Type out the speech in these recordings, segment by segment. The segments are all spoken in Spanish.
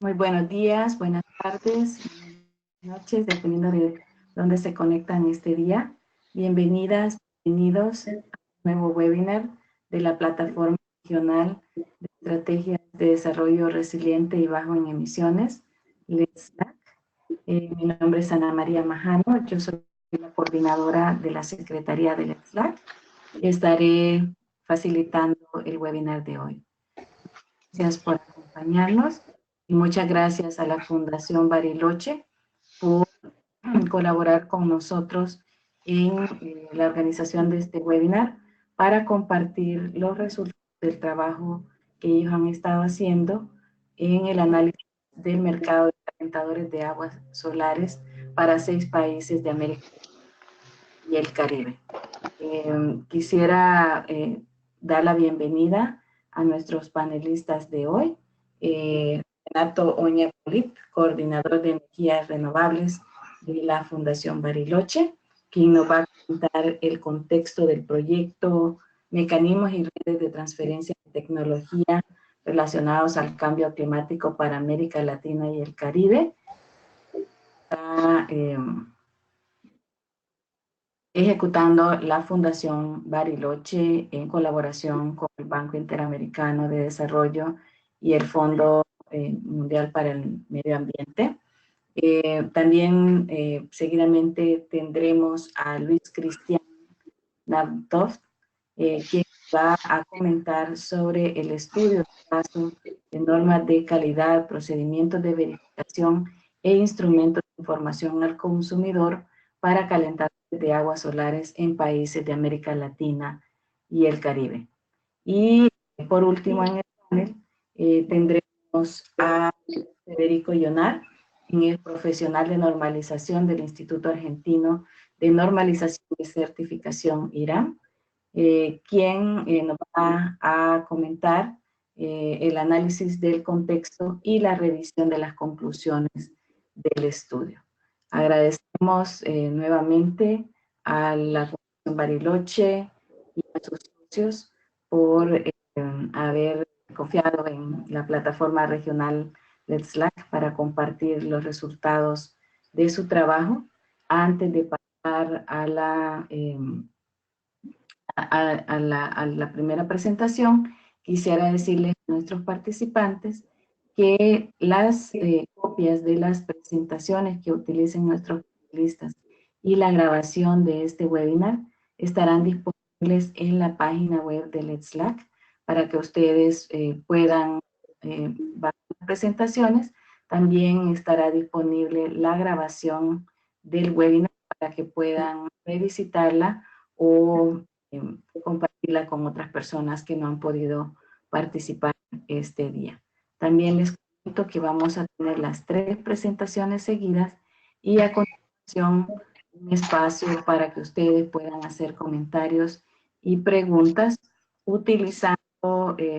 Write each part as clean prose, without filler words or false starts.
Muy buenos días, buenas tardes, buenas noches, dependiendo de dónde se conectan este día. Bienvenidas, bienvenidos a un nuevo webinar de la Plataforma Regional de Estrategias de Desarrollo Resiliente y Bajo en Emisiones, LETSLAC. Mi nombre es Ana María Majano, yo soy la coordinadora de la Secretaría de LETSLAC y estaré facilitando el webinar de hoy. Gracias por acompañarnos y muchas gracias a la Fundación Bariloche por colaborar con nosotros en la organización de este webinar para compartir los resultados del trabajo que ellos han estado haciendo en el análisis del mercado de calentadores de aguas solares para 6 países de América y el Caribe. Quisiera dar la bienvenida a nuestros panelistas de hoy. Renato Oñapolit, coordinador de energías renovables de la Fundación Bariloche, quien nos va a contar el contexto del proyecto, mecanismos y redes de transferencia de tecnología relacionados al cambio climático para América Latina y el Caribe. Está ejecutando la Fundación Bariloche en colaboración con el Banco Interamericano de Desarrollo y el Fondo Mundial para el Medio Ambiente. También seguidamente tendremos a Luis Cristian Navtoft, quien va a comentar sobre el estudio de caso de normas de calidad, procedimientos de verificación e instrumentos de información al consumidor para calentadores de aguas solares en países de América Latina y el Caribe. Y por último en el panel tendremos a Federico Llonar, quien es profesional de normalización del Instituto Argentino de Normalización y Certificación IRAM, quien nos va a comentar el análisis del contexto y la revisión de las conclusiones del estudio. Agradecemos nuevamente a la Fundación Bariloche y a sus socios por haber confiado en la plataforma regional del Slack para compartir los resultados de su trabajo. Antes de pasar a la primera presentación, quisiera decirles a nuestros participantes que las copias de las presentaciones que utilicen nuestros panelistas y la grabación de este webinar estarán disponibles en la página web de Let's Slack para que ustedes puedan ver las presentaciones. También estará disponible la grabación del webinar para que puedan revisitarla o compartirla con otras personas que no han podido participar este día. También les cuento que vamos a tener las 3 presentaciones seguidas y a continuación un espacio para que ustedes puedan hacer comentarios y preguntas utilizando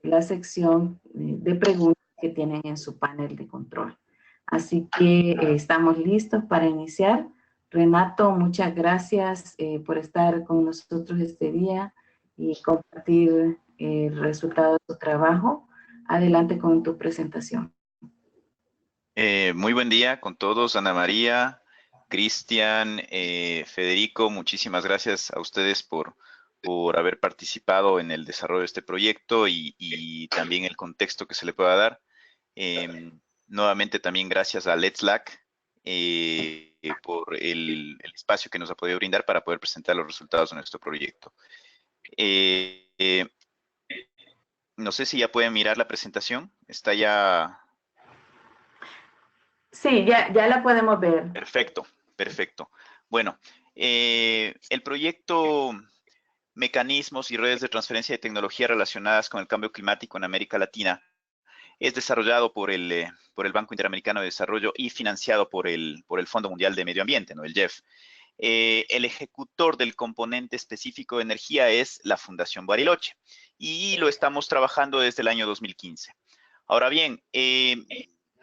la sección de preguntas que tienen en su panel de control. Así que estamos listos para iniciar. Renato, muchas gracias por estar con nosotros este día y compartir el resultado de tu trabajo. Adelante con tu presentación. Muy buen día con todos, Ana María, Cristian, Federico, muchísimas gracias a ustedes por haber participado en el desarrollo de este proyecto y también el contexto que se le pueda dar. Nuevamente también gracias a Let's Slack por el espacio que nos ha podido brindar para poder presentar los resultados de nuestro proyecto. No sé si ya pueden mirar la presentación, está ya... Sí, ya la podemos ver. Perfecto, perfecto. Bueno, el proyecto Mecanismos y redes de transferencia de tecnología relacionadas con el cambio climático en América Latina es desarrollado por el Banco Interamericano de Desarrollo y financiado por el Fondo Mundial de Medio Ambiente, ¿no? El JEF. El ejecutor del componente específico de energía es la Fundación Bariloche y lo estamos trabajando desde el año 2015. Ahora bien,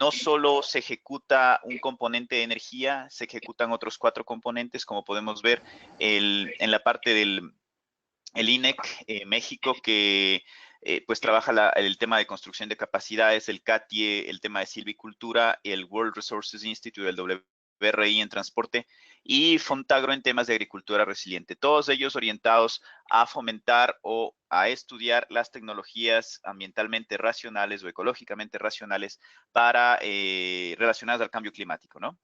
no solo se ejecuta un componente de energía, se ejecutan otros 4 componentes, como podemos ver en la parte del INEC México, que pues trabaja el tema de construcción de capacidades, el CATIE, el tema de silvicultura, el World Resources Institute, el WRI en transporte, y Fontagro en temas de agricultura resiliente. Todos ellos orientados a fomentar o a estudiar las tecnologías ambientalmente racionales o ecológicamente racionales para relacionadas al cambio climático, ¿no?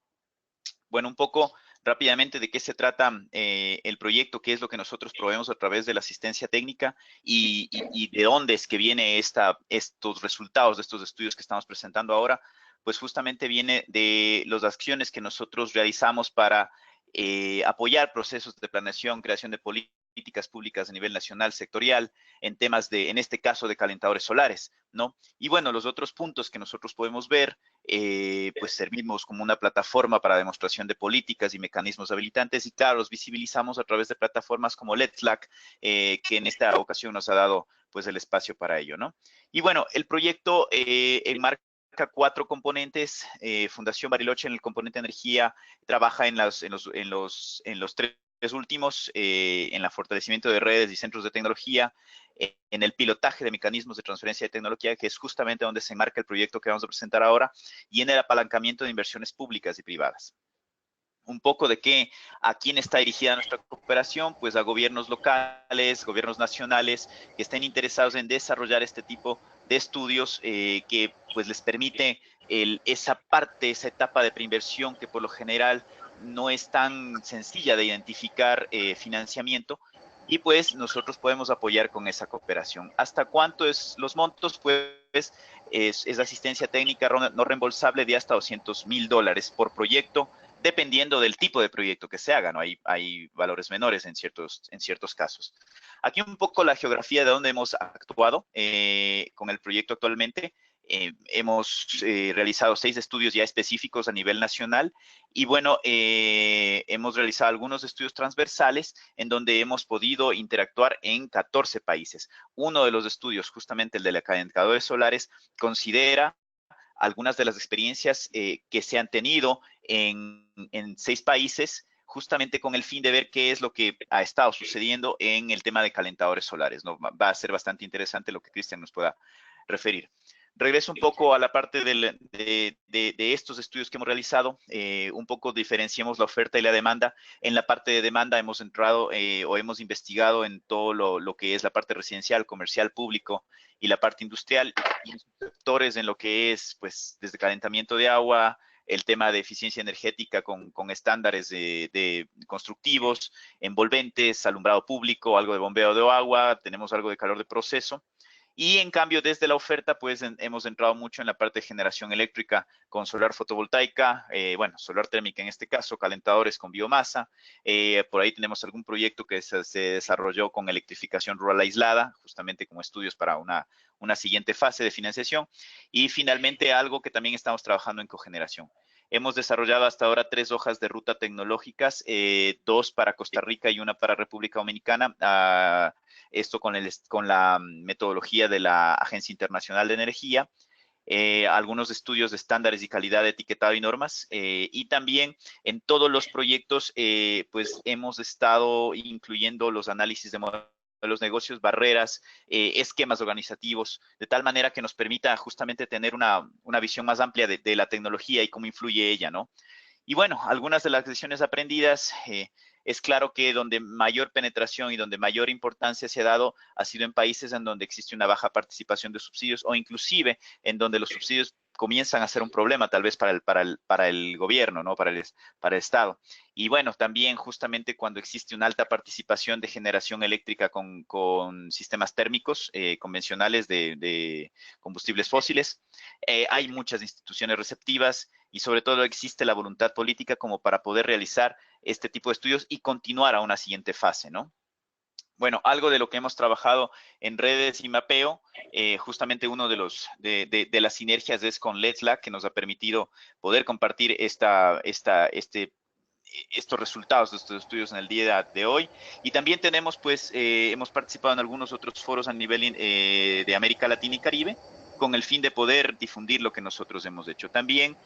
Bueno, un poco rápidamente de qué se trata el proyecto, qué es lo que nosotros proveemos a través de la asistencia técnica y de dónde es que viene estos resultados de estos estudios que estamos presentando ahora, pues justamente viene de las acciones que nosotros realizamos para apoyar procesos de planeación, creación de políticas públicas a nivel nacional, sectorial, en temas de, en este caso, de calentadores solares, ¿no? Y bueno, los otros puntos que nosotros podemos ver, pues servimos como una plataforma para demostración de políticas y mecanismos habilitantes y claro, los visibilizamos a través de plataformas como Let's Slack, que en esta ocasión nos ha dado pues el espacio para ello, ¿no? Y bueno, el proyecto enmarca 4 componentes. Fundación Bariloche en el componente energía trabaja en los 3 últimos, en el fortalecimiento de redes y centros de tecnología, en el pilotaje de mecanismos de transferencia de tecnología, que es justamente donde se enmarca el proyecto que vamos a presentar ahora, y en el apalancamiento de inversiones públicas y privadas. Un poco de a quién está dirigida nuestra cooperación, pues a gobiernos locales, gobiernos nacionales, que estén interesados en desarrollar este tipo de estudios que pues les permite esa parte, esa etapa de preinversión que por lo general no es tan sencilla de identificar financiamiento, y pues nosotros podemos apoyar con esa cooperación. ¿Hasta cuánto es los montos? Pues es asistencia técnica no reembolsable de hasta $200,000 por proyecto, dependiendo del tipo de proyecto que se haga, ¿no? Hay valores menores en ciertos casos. Aquí un poco la geografía de dónde hemos actuado con el proyecto actualmente. Hemos realizado 6 estudios ya específicos a nivel nacional y bueno, hemos realizado algunos estudios transversales en donde hemos podido interactuar en 14 países. Uno de los estudios, justamente el de los calentadores solares, considera algunas de las experiencias que se han tenido en 6 países, justamente con el fin de ver qué es lo que ha estado sucediendo en el tema de calentadores solares, ¿no? Va a ser bastante interesante lo que Cristian nos pueda referir. Regreso un poco a la parte de estos estudios que hemos realizado. Un poco diferenciamos la oferta y la demanda. En la parte de demanda hemos entrado o hemos investigado en todo lo que es la parte residencial, comercial, público y la parte industrial, y en sectores en lo que es, pues, desde calentamiento de agua, el tema de eficiencia energética con estándares de constructivos, envolventes, alumbrado público, algo de bombeo de agua, tenemos algo de calor de proceso. Y en cambio, desde la oferta, pues hemos entrado mucho en la parte de generación eléctrica con solar fotovoltaica, bueno, solar térmica en este caso, calentadores con biomasa. Por ahí tenemos algún proyecto que se desarrolló con electrificación rural aislada, justamente como estudios para una siguiente fase de financiación. Y finalmente, algo que también estamos trabajando en cogeneración. Hemos desarrollado hasta ahora 3 hojas de ruta tecnológicas, 2 para Costa Rica y una para República Dominicana. Esto con la metodología de la Agencia Internacional de Energía, algunos estudios de estándares y calidad de etiquetado y normas, y también en todos los proyectos, pues hemos estado incluyendo los análisis de los negocios, barreras, esquemas organizativos, de tal manera que nos permita justamente tener una visión más amplia de la tecnología y cómo influye ella, ¿no? Y bueno, algunas de las lecciones aprendidas, es claro que donde mayor penetración y donde mayor importancia se ha dado ha sido en países en donde existe una baja participación de subsidios o inclusive en donde los subsidios comienzan a ser un problema tal vez para el gobierno, ¿no? Para el Estado. Y bueno, también justamente cuando existe una alta participación de generación eléctrica con sistemas térmicos convencionales de combustibles fósiles, hay muchas instituciones receptivas y sobre todo existe la voluntad política como para poder realizar este tipo de estudios y continuar a una siguiente fase, ¿no? Bueno, algo de lo que hemos trabajado en redes y mapeo, justamente uno de las sinergias es con LETSLA, que nos ha permitido poder compartir estos resultados de estos estudios en el día de hoy. Y también tenemos, pues, hemos participado en algunos otros foros a nivel de América Latina y Caribe, con el fin de poder difundir lo que nosotros hemos hecho. También,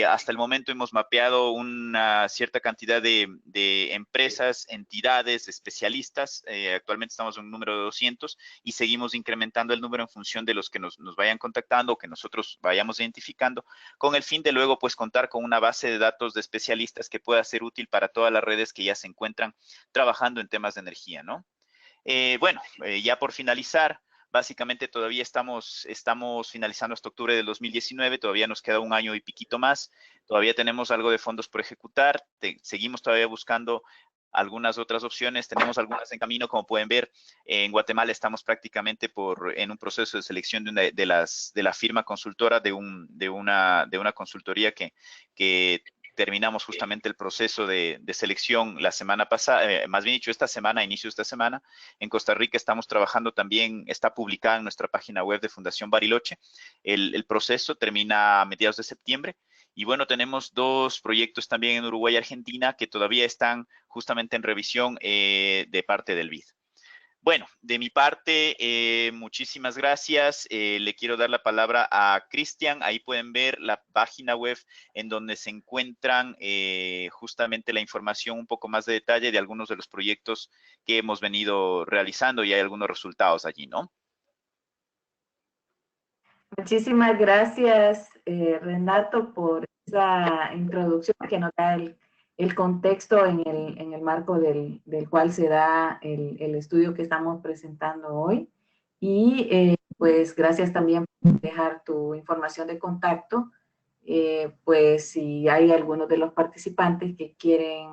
hasta el momento hemos mapeado una cierta cantidad de empresas, entidades, especialistas. Actualmente estamos en un número de 200 y seguimos incrementando el número en función de los que nos vayan contactando o que nosotros vayamos identificando, con el fin de luego pues contar con una base de datos de especialistas que pueda ser útil para todas las redes que ya se encuentran trabajando en temas de energía, ¿no? Bueno, ya por finalizar, básicamente todavía estamos finalizando hasta octubre del 2019, todavía nos queda un año y piquito más, todavía tenemos algo de fondos por ejecutar, seguimos todavía buscando algunas otras opciones, tenemos algunas en camino, como pueden ver, en Guatemala estamos prácticamente en un proceso de selección de la firma consultora de una consultoría que terminamos justamente el proceso de selección la semana pasada, más bien dicho, esta semana, inicio de esta semana. En Costa Rica estamos trabajando también, está publicada en nuestra página web de Fundación Bariloche. El proceso termina a mediados de septiembre. Y bueno, tenemos 2 proyectos también en Uruguay y Argentina que todavía están justamente en revisión de parte del BID. Bueno, de mi parte, muchísimas gracias. Le quiero dar la palabra a Cristian. Ahí pueden ver la página web en donde se encuentran justamente la información un poco más de detalle de algunos de los proyectos que hemos venido realizando y hay algunos resultados allí, ¿no? Muchísimas gracias, Renato, por esa introducción que nos da el contexto en el marco del cual se da el estudio que estamos presentando hoy. Y pues gracias también por dejar tu información de contacto, pues si hay algunos de los participantes que quieren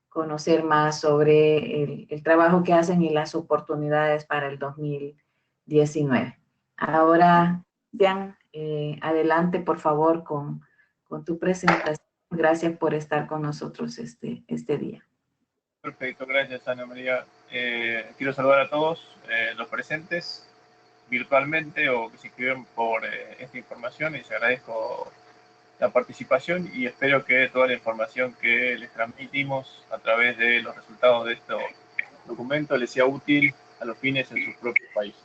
conocer más sobre el trabajo que hacen y las oportunidades para el 2019. Ahora, Cristian, adelante por favor con tu presentación. Gracias por estar con nosotros este día. Perfecto, gracias Ana María. Quiero saludar a todos los presentes virtualmente o que se inscribieron por esta información y les agradezco la participación y espero que toda la información que les transmitimos a través de los resultados de este documento les sea útil a los fines en sus propios países.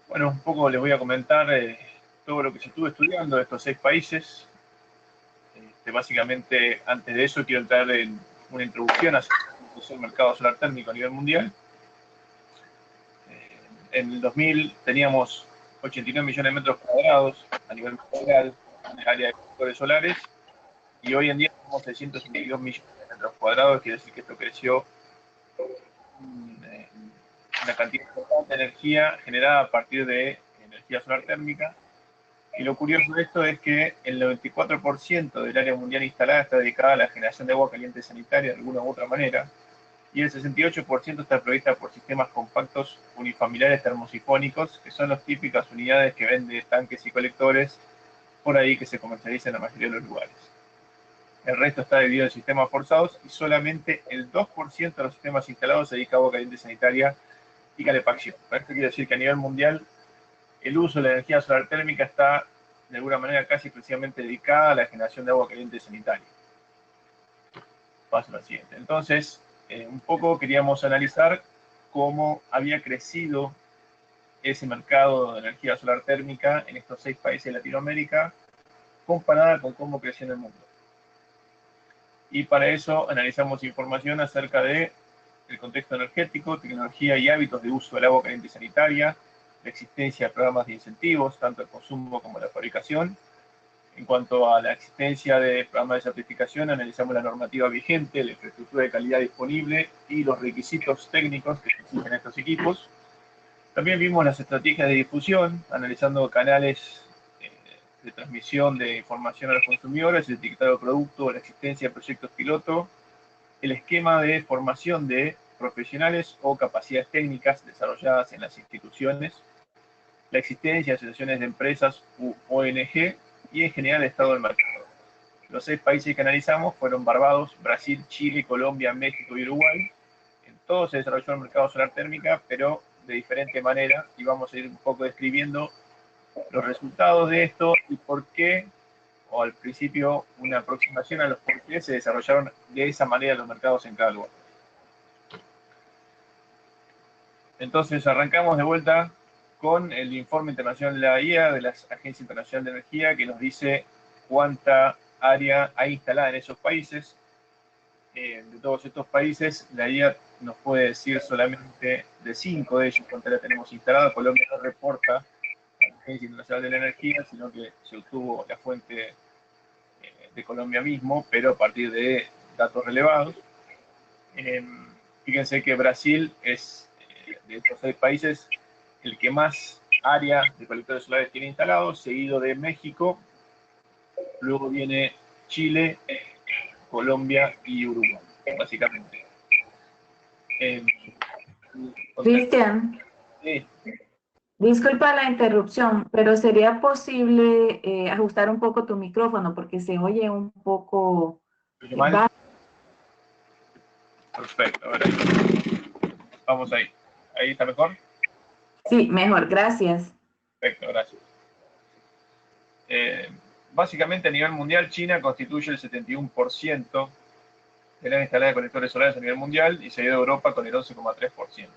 Bueno, un poco les voy a comentar todo lo que se estuvo estudiando de estos 6 países. Básicamente, antes de eso, quiero entrar en una introducción hacia el mercado solar térmico a nivel mundial. En el 2000 teníamos 89 millones de metros cuadrados a nivel mundial en el área de sectores solares y hoy en día tenemos 652 millones de metros cuadrados, quiere decir que esto creció una cantidad importante de energía generada a partir de energía solar térmica. Y lo curioso de esto es que el 94% del área mundial instalada está dedicada a la generación de agua caliente sanitaria de alguna u otra manera, y el 68% está provista por sistemas compactos unifamiliares termosifónicos, que son las típicas unidades que venden tanques y colectores por ahí que se comercializan en la mayoría de los lugares. El resto está dividido en sistemas forzados y solamente el 2% de los sistemas instalados se dedica a agua caliente sanitaria y calefacción. Esto quiere decir que a nivel mundial el uso de la energía solar térmica está de alguna manera casi exclusivamente dedicada a la generación de agua caliente sanitaria. Paso al siguiente. Entonces, un poco queríamos analizar cómo había crecido ese mercado de energía solar térmica en estos 6 países de Latinoamérica comparada con cómo creció en el mundo. Y para eso analizamos información acerca del contexto energético, tecnología y hábitos de uso del agua caliente sanitaria, la existencia de programas de incentivos, tanto el consumo como la fabricación. En cuanto a la existencia de programas de certificación, analizamos la normativa vigente, la infraestructura de calidad disponible y los requisitos técnicos que exigen estos equipos. También vimos las estrategias de difusión, analizando canales de transmisión de información a los consumidores, el etiquetado de producto, la existencia de proyectos piloto, el esquema de formación de profesionales o capacidades técnicas desarrolladas en las instituciones, la existencia de asociaciones de empresas u ONG y en general el estado del mercado. Los 6 países que analizamos fueron Barbados, Brasil, Chile, Colombia, México y Uruguay. En todos se desarrolló el mercado solar térmica, pero de diferente manera, y vamos a ir un poco describiendo los resultados de esto y por qué, o al principio una aproximación a los por qué se desarrollaron de esa manera los mercados en cada lugar. Entonces arrancamos de vuelta con el informe internacional de la IA, de la Agencia Internacional de Energía, que nos dice cuánta área hay instalada en esos países. De todos estos países, la IA nos puede decir solamente de 5 de ellos cuánta la tenemos instalada. Colombia no reporta a la Agencia Internacional de la Energía, sino que se obtuvo la fuente de Colombia mismo, pero a partir de datos relevados. Fíjense que Brasil es, de estos 6 países, el que más área de colectores solares tiene instalados, seguido de México, luego viene Chile, Colombia y Uruguay, básicamente. Cristian, Sí, disculpa la interrupción, pero ¿sería posible ajustar un poco tu micrófono porque se oye un poco ¿estoy mal? bajo? Perfecto, ahora vamos ahí. ¿Ahí está mejor? Sí, mejor, gracias. Perfecto, gracias. Básicamente a nivel mundial, China constituye el 71% de la instalada de colectores solares a nivel mundial y seguido de Europa con el 11,3%.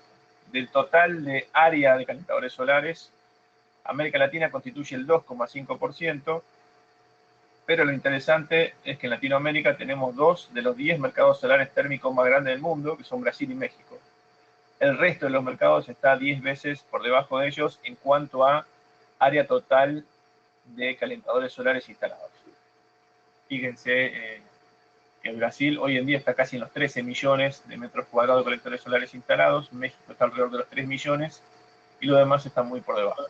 Del total de área de calentadores solares, América Latina constituye el 2,5%, pero lo interesante es que en Latinoamérica tenemos 2 de los 10 mercados solares térmicos más grandes del mundo, que son Brasil y México. El resto de los mercados está 10 veces por debajo de ellos en cuanto a área total de calentadores solares instalados. Fíjense que Brasil hoy en día está casi en los 13 millones de metros cuadrados de colectores solares instalados, México está alrededor de los 3 millones y lo demás está muy por debajo.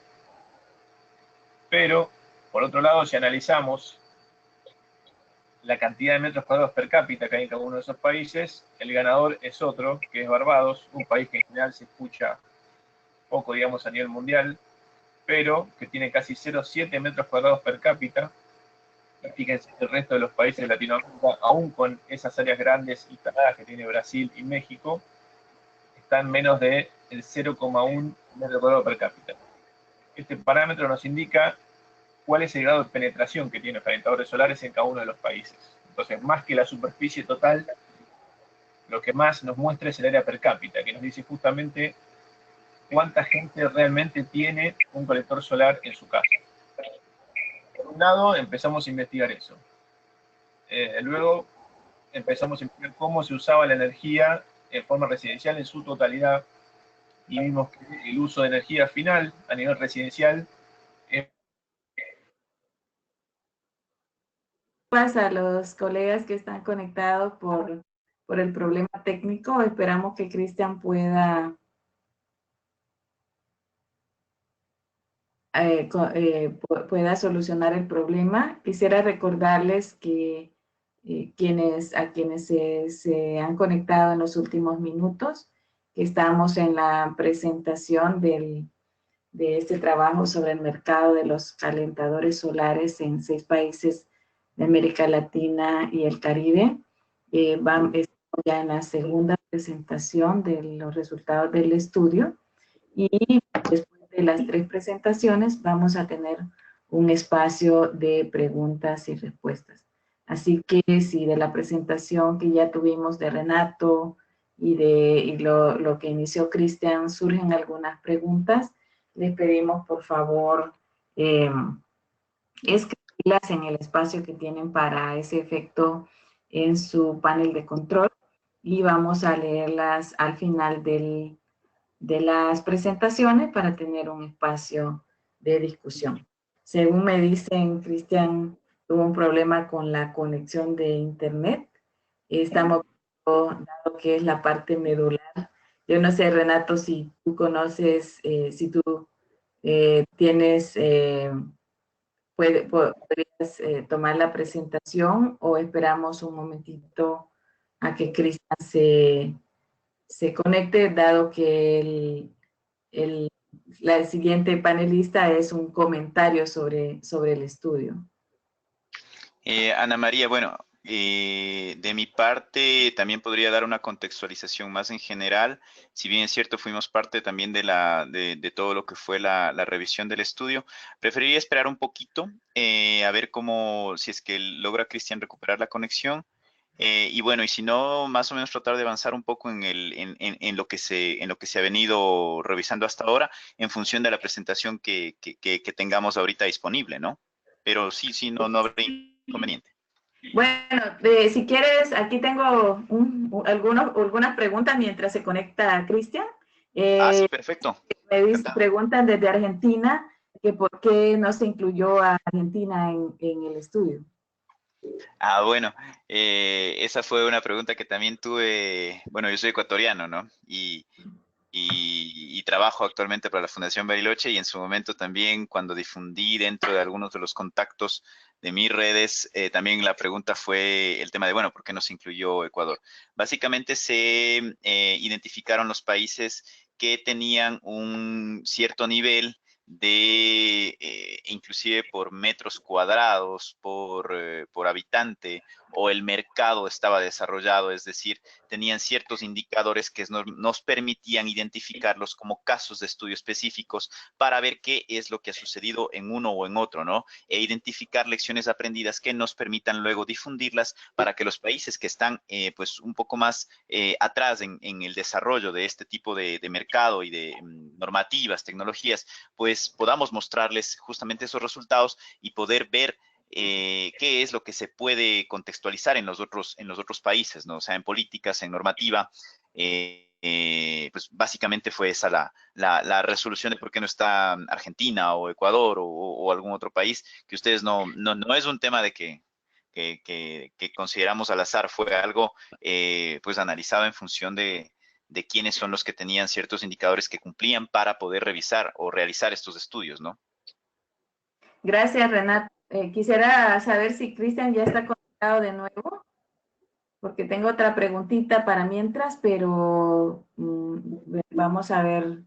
Pero, por otro lado, si analizamos la cantidad de metros cuadrados per cápita que hay en cada uno de esos países, el ganador es otro, que es Barbados, un país que en general se escucha poco, digamos, a nivel mundial, pero que tiene casi 0,7 metros cuadrados per cápita. Y fíjense que el resto de los países de Latinoamérica, aún con esas áreas grandes instaladas que tiene Brasil y México, están menos del 0,1 metro cuadrado per cápita. Este parámetro nos indica cuál es el grado de penetración que tienen los calentadores solares en cada uno de los países. Entonces, más que la superficie total, lo que más nos muestra es el área per cápita, que nos dice justamente cuánta gente realmente tiene un colector solar en su casa. Por un lado, empezamos a investigar eso. Luego, empezamos a investigar cómo se usaba la energía en forma residencial en su totalidad, y vimos que el uso de energía final a nivel residencial A los colegas que están conectados por el problema técnico. Esperamos que Cristian pueda pueda solucionar el problema. Quisiera recordarles que a quienes se han conectado en los últimos minutos, que estamos en la presentación de este trabajo sobre el mercado de los calentadores solares en 6 países de América Latina y el Caribe. Estamos ya en la segunda presentación de los resultados del estudio y después de las 3 presentaciones vamos a tener un espacio de preguntas y respuestas. Así que si de la presentación que ya tuvimos de Renato y lo que inició Cristian surgen algunas preguntas, les pedimos por favor escribirlas en el espacio que tienen para ese efecto en su panel de control y vamos a leerlas al final de las presentaciones para tener un espacio de discusión. Según me dicen, Cristian tuvo un problema con la conexión de internet. Estamos dado que es la parte medular. Yo no sé, Renato, si tú conoces, si tú tienes, podrías tomar la presentación o esperamos un momentito a que Cristian se conecte, dado que la siguiente panelista es un comentario sobre el estudio. Ana María, bueno, de mi parte también podría dar una contextualización más en general. Si bien es cierto, fuimos parte también de todo lo que fue la revisión del estudio. Preferiría esperar un poquito a ver cómo, si es que logra Cristian recuperar la conexión. Y bueno, y si no, más o menos tratar de avanzar un poco en lo que se ha venido revisando hasta ahora, en función de la presentación que tengamos ahorita disponible, ¿no? Pero sí, no habrá inconveniente. Bueno, si quieres, aquí tengo algunas preguntas mientras se conecta Cristian. Sí, perfecto. Preguntan desde Argentina que por qué no se incluyó a Argentina en el estudio. Bueno, esa fue una pregunta que también tuve. Bueno, yo soy ecuatoriano, ¿no? Y trabajo actualmente para la Fundación Bariloche, y en su momento también, cuando difundí dentro de algunos de los contactos de mis redes, también la pregunta fue el tema de, bueno, ¿por qué no se incluyó Ecuador? Básicamente se identificaron los países que tenían un cierto nivel de, inclusive por metros cuadrados, por habitante, o el mercado estaba desarrollado, es decir, tenían ciertos indicadores que nos permitían identificarlos como casos de estudio específicos para ver qué es lo que ha sucedido en uno o en otro, ¿no? E identificar lecciones aprendidas que nos permitan luego difundirlas para que los países que están pues un poco más atrás en el desarrollo de este tipo de mercado y de normativas, tecnologías, pues podamos mostrarles justamente esos resultados y poder ver qué es lo que se puede contextualizar en los otros países, ¿no? O sea, en políticas, en normativa. Pues básicamente fue esa la resolución de por qué no está Argentina o Ecuador o algún otro país, que ustedes no es un tema de que consideramos al azar, fue algo pues analizado en función de quiénes son los que tenían ciertos indicadores que cumplían para poder revisar o realizar estos estudios, ¿no? Gracias, Renato. Quisiera saber si Cristian ya está conectado de nuevo, porque tengo otra preguntita para mientras, pero vamos a ver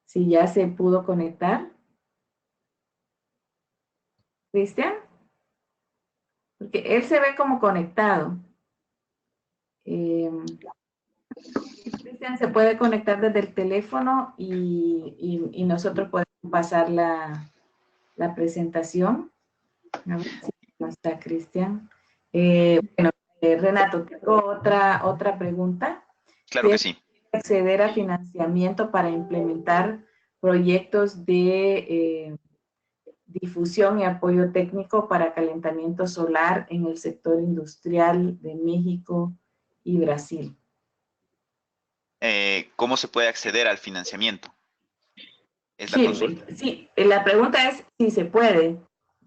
si ya se pudo conectar. Cristian, porque él se ve como conectado. Cristian se puede conectar desde el teléfono y nosotros podemos pasar la presentación. A ver si no está Cristian. Bueno, Renato, tengo otra pregunta. Claro que sí. Acceder a financiamiento para implementar proyectos de difusión y apoyo técnico para calentamiento solar en el sector industrial de México y Brasil. ¿Cómo se puede acceder al financiamiento? ¿Es la Sí, consulta? sí, la pregunta es si se puede.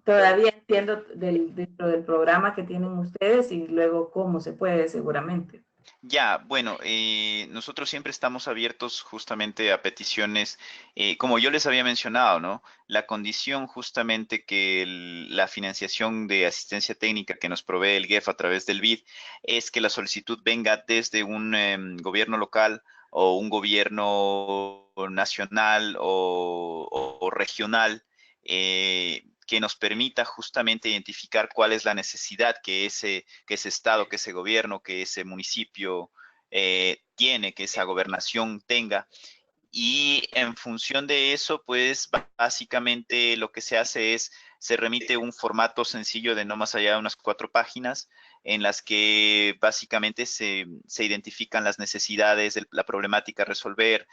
Todavía entiendo dentro del programa que tienen ustedes y luego cómo se puede seguramente. Ya, bueno, nosotros siempre estamos abiertos justamente a peticiones, como yo les había mencionado, ¿no? La condición justamente que la financiación de asistencia técnica que nos provee el GEF a través del BID es que la solicitud venga desde un gobierno local o un gobierno nacional o regional, que nos permita justamente identificar cuál es la necesidad que ese estado, que ese gobierno, que ese municipio tiene, que esa gobernación tenga. Y en función de eso, pues básicamente lo que se hace es, se remite un formato sencillo de no más allá de unas 4 páginas, en las que básicamente se identifican las necesidades, la problemática a resolver,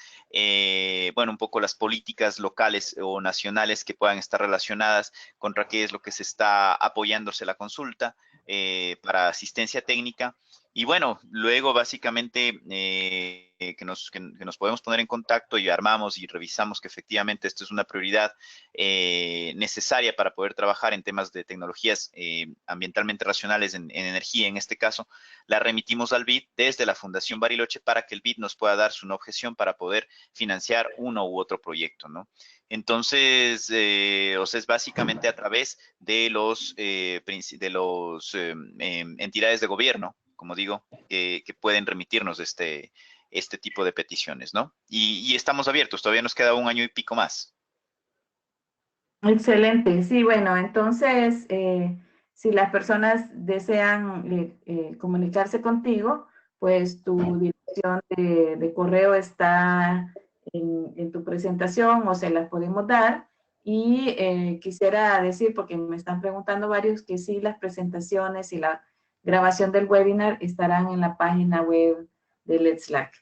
bueno, un poco las políticas locales o nacionales que puedan estar relacionadas contra qué es lo que se está apoyándose la consulta para asistencia técnica. Y bueno, luego básicamente que nos podemos poner en contacto y armamos y revisamos que efectivamente esto es una prioridad necesaria para poder trabajar en temas de tecnologías ambientalmente racionales en energía, en este caso, la remitimos al BID desde la Fundación Bariloche para que el BID nos pueda dar su objeción para poder financiar uno u otro proyecto, ¿no? Entonces, o sea, es básicamente a través de los entidades de gobierno, como digo, que pueden remitirnos este tipo de peticiones, ¿no? Y estamos abiertos, todavía nos queda 1 año y pico más. Excelente, sí, bueno, entonces, si las personas desean comunicarse contigo, pues tu dirección de correo está en tu presentación o se las podemos dar Y quisiera decir, porque me están preguntando varios, que sí, las presentaciones y la grabación del webinar estarán en la página web de Let's Slack.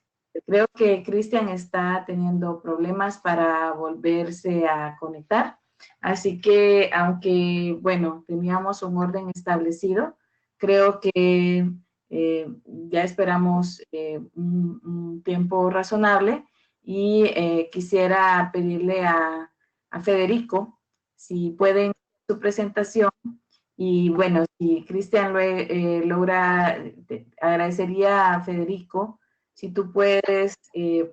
Creo que Cristian está teniendo problemas para volverse a conectar. Así que, aunque, bueno, teníamos un orden establecido, creo que ya esperamos un tiempo razonable y quisiera pedirle a Federico si pueden su presentación. Y bueno, si Cristian logra, agradecería a Federico si tú puedes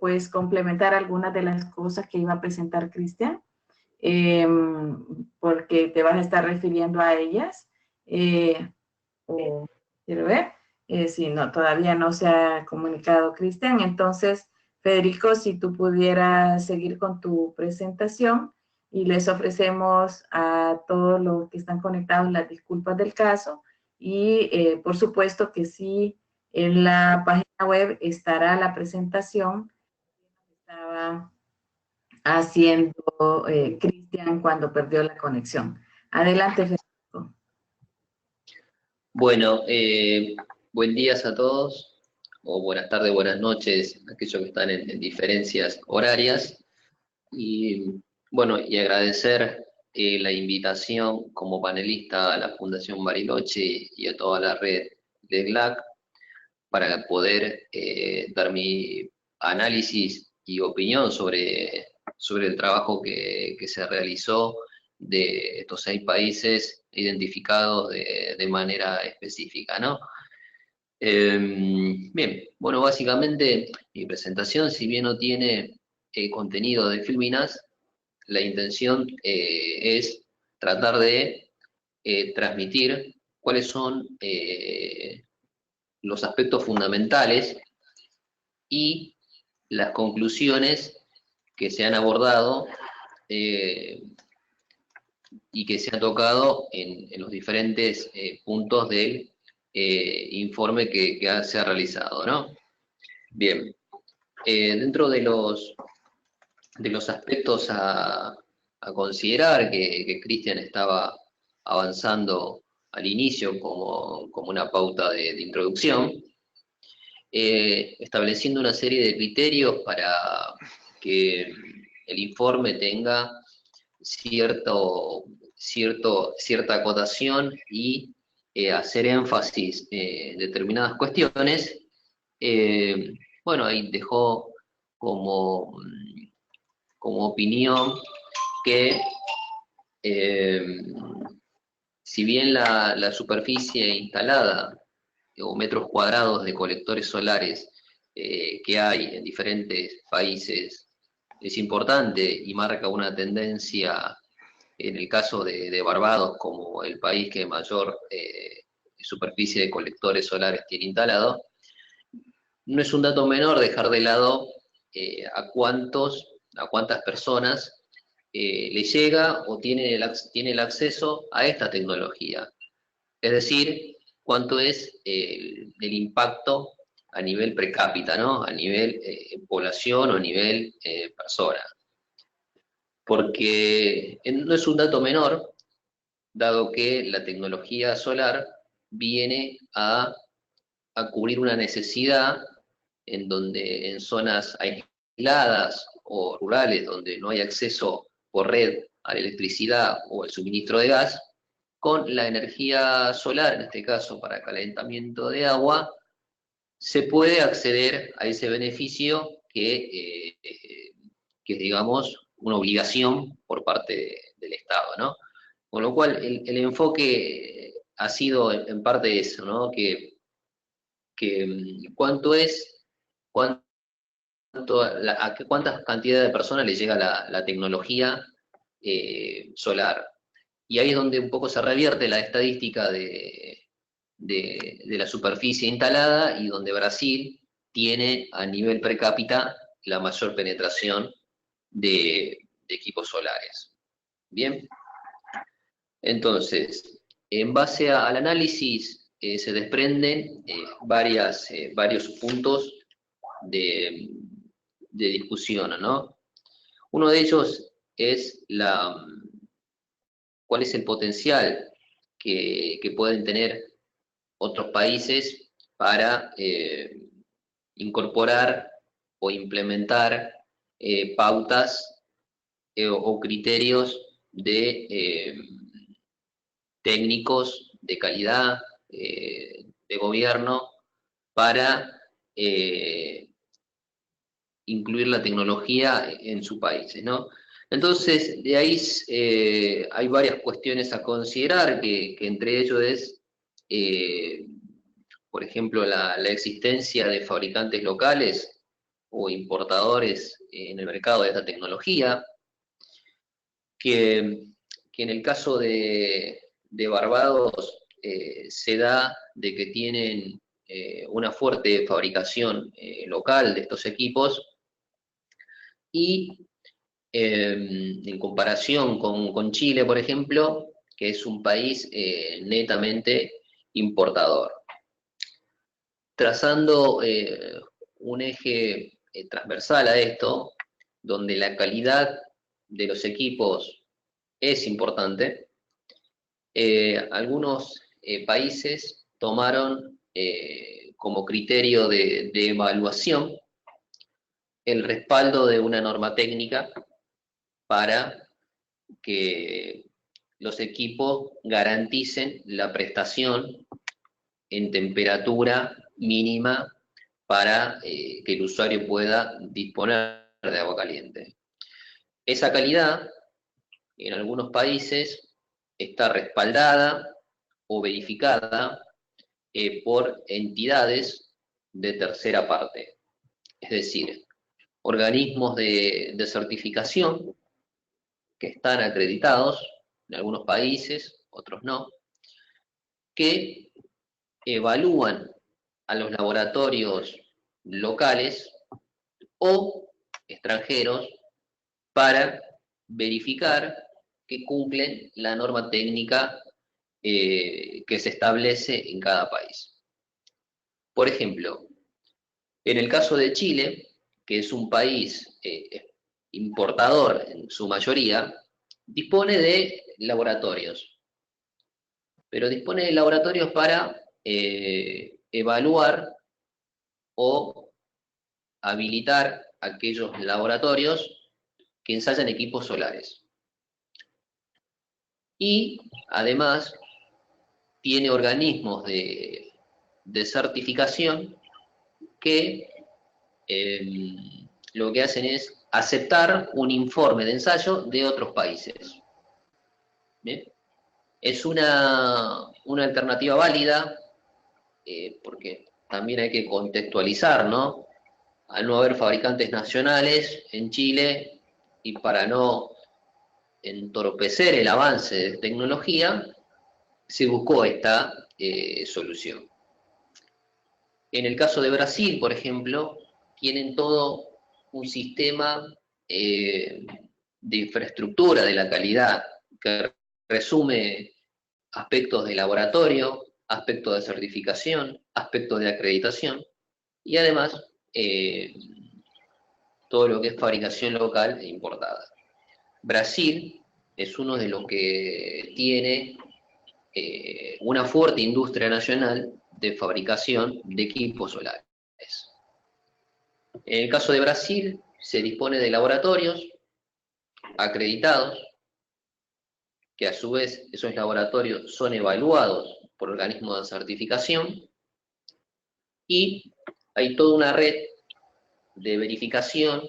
pues complementar algunas de las cosas que iba a presentar Cristian, porque te vas a estar refiriendo a ellas. O quiero ver, si no, todavía no se ha comunicado Cristian. Entonces, Federico, si tú pudieras seguir con tu presentación y les ofrecemos a todos los que están conectados las disculpas del caso y por supuesto que sí, en la página web estará la presentación que estaba haciendo Cristian cuando perdió la conexión. Adelante, Federico. Bueno, buen día a todos, o buenas tardes, buenas noches, aquellos que están en diferencias horarias. Y bueno, y agradecer la invitación como panelista a la Fundación Bariloche y a toda la red de Slack para poder dar mi análisis y opinión sobre el trabajo que se realizó de estos 6 países identificados de manera específica, ¿no? Bien, bueno, básicamente mi presentación, si bien no tiene contenido de Filminas, la intención es tratar de transmitir cuáles son los aspectos fundamentales y las conclusiones que se han abordado y que se han tocado en los diferentes puntos del informe que se ha realizado, ¿no? Bien, dentro de los aspectos a considerar que Cristian estaba avanzando al inicio como una pauta de introducción, estableciendo una serie de criterios para que el informe tenga cierta acotación y hacer énfasis en determinadas cuestiones. Bueno, ahí dejó como opinión que si bien la superficie instalada o metros cuadrados de colectores solares que hay en diferentes países es importante y marca una tendencia en el caso de Barbados como el país que mayor superficie de colectores solares tiene instalado, no es un dato menor dejar de lado a cuántas personas le llega o tiene el acceso a esta tecnología. Es decir, cuánto es el impacto a nivel per cápita, ¿no? A nivel población o a nivel persona. Porque no es un dato menor, dado que la tecnología solar viene a cubrir una necesidad en donde en zonas aisladas o rurales donde no hay acceso por red a la electricidad o el suministro de gas, con la energía solar, en este caso para calentamiento de agua, se puede acceder a ese beneficio que es, digamos, una obligación por parte del Estado, ¿no? Con lo cual, el enfoque ha sido en parte eso, ¿no? Que a cuántas cantidades de personas le llega la tecnología solar. Y ahí es donde un poco se revierte la estadística de la superficie instalada y donde Brasil tiene a nivel per cápita la mayor penetración de equipos solares. Bien, entonces, en base al análisis se desprenden varios puntos de discusión, ¿no? Uno de ellos es cuál es el potencial que pueden tener otros países para incorporar o implementar pautas o criterios de técnicos de calidad, de gobierno, para incluir la tecnología en sus países, ¿no? Entonces, de ahí hay varias cuestiones a considerar, que entre ellos es, por ejemplo, la existencia de fabricantes locales o importadores en el mercado de esta tecnología, que en el caso de Barbados se da de que tienen una fuerte fabricación local de estos equipos, y en comparación con Chile, por ejemplo, que es un país netamente importador. Trazando un eje transversal a esto, donde la calidad de los equipos es importante, algunos países tomaron como criterio de evaluación el respaldo de una norma técnica para que los equipos garanticen la prestación en temperatura mínima para que el usuario pueda disponer de agua caliente. Esa calidad, en algunos países, está respaldada o verificada por entidades de tercera parte, es decir, organismos de certificación que están acreditados en algunos países, otros no, que evalúan a los laboratorios locales o extranjeros para verificar que cumplen la norma técnica que se establece en cada país. Por ejemplo, en el caso de Chile, que es un país importador en su mayoría, dispone de laboratorios, pero dispone de laboratorios para evaluar o habilitar aquellos laboratorios que ensayan equipos solares. Y además tiene organismos de certificación que lo que hacen es aceptar un informe de ensayo de otros países. ¿Bien? Es una alternativa válida, porque también hay que contextualizar, ¿no? Al no haber fabricantes nacionales en Chile, y para no entorpecer el avance de tecnología, se buscó esta solución. En el caso de Brasil, por ejemplo, tienen todo un sistema de infraestructura de la calidad que resume aspectos de laboratorio, aspectos de certificación, aspectos de acreditación, y además todo lo que es fabricación local e importada. Brasil es uno de los que tiene una fuerte industria nacional de fabricación de equipos solares. En el caso de Brasil, se dispone de laboratorios acreditados, que a su vez esos laboratorios son evaluados por organismos de certificación, y hay toda una red de verificación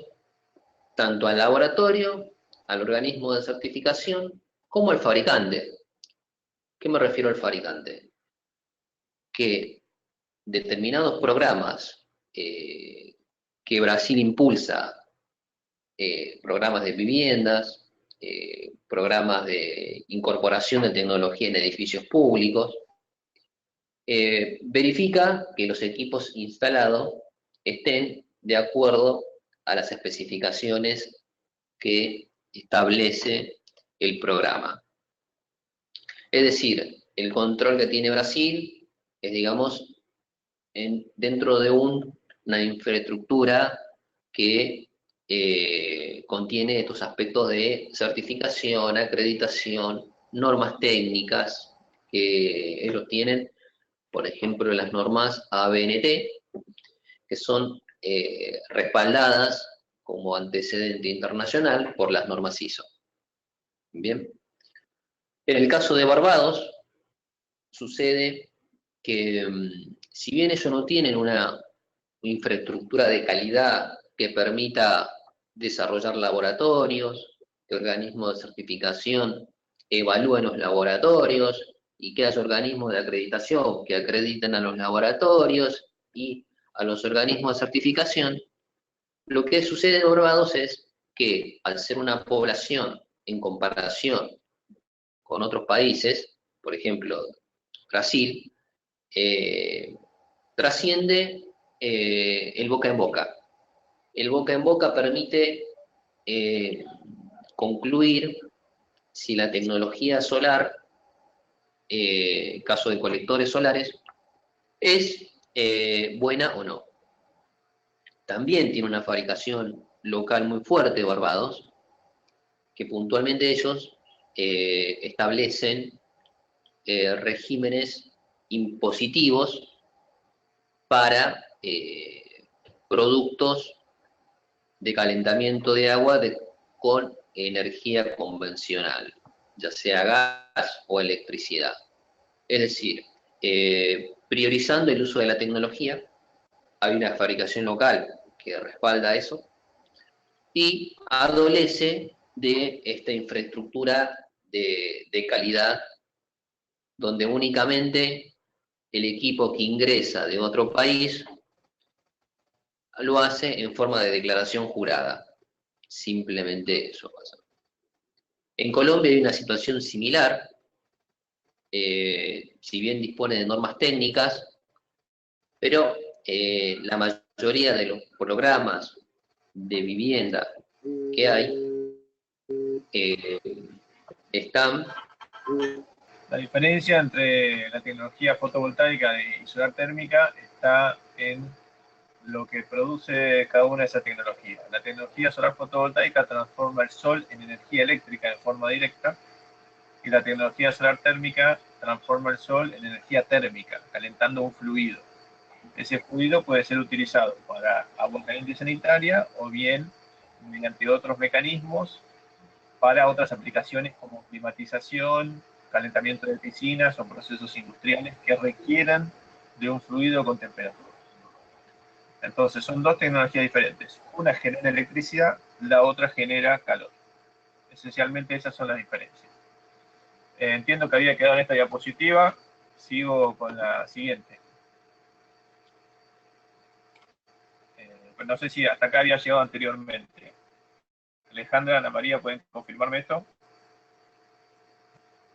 tanto al laboratorio, al organismo de certificación, como al fabricante. ¿Qué me refiero al fabricante? Que determinados programas que Brasil impulsa, programas de viviendas, programas de incorporación de tecnología en edificios públicos, verifica que los equipos instalados estén de acuerdo a las especificaciones que establece el programa. Es decir, el control que tiene Brasil es, digamos, dentro de una infraestructura que contiene estos aspectos de certificación, acreditación normas técnicas que ellos tienen, por ejemplo, las normas ABNT, que son respaldadas como antecedente internacional por las normas ISO. Bien. En el caso de Barbados, sucede que si bien ellos no tienen una infraestructura de calidad que permita desarrollar laboratorios, que organismos de certificación evalúen los laboratorios y que haya organismos de acreditación que acrediten a los laboratorios y a los organismos de certificación, lo que sucede en Barbados es que al ser una población en comparación con otros países, por ejemplo, Brasil, trasciende el boca en boca. El boca en boca permite concluir si la tecnología solar, caso de colectores solares, es buena o no. También tiene una fabricación local muy fuerte, Barbados, que puntualmente ellos establecen regímenes impositivos para productos de calentamiento de agua con energía convencional, ya sea gas o electricidad. Es decir, priorizando el uso de la tecnología, hay una fabricación local que respalda eso y adolece de esta infraestructura de calidad donde únicamente el equipo que ingresa de otro país lo hace en forma de declaración jurada. Simplemente eso pasa. En Colombia hay una situación similar, si bien dispone de normas técnicas, pero la mayoría de los programas de vivienda que hay están... La diferencia entre la tecnología fotovoltaica y solar térmica está en lo que produce cada una de esas tecnologías. La tecnología solar fotovoltaica transforma el sol en energía eléctrica de forma directa y la tecnología solar térmica transforma el sol en energía térmica, calentando un fluido. Ese fluido puede ser utilizado para agua caliente sanitaria o bien mediante otros mecanismos para otras aplicaciones como climatización, calentamiento de piscinas o procesos industriales que requieran de un fluido con temperatura. Entonces son dos tecnologías diferentes. Una genera electricidad, la otra genera calor. Esencialmente esas son las diferencias. Entiendo que había quedado en esta diapositiva. Sigo con la siguiente. Pues no sé si hasta acá había llegado anteriormente. Alejandra, Ana María, ¿pueden confirmarme esto?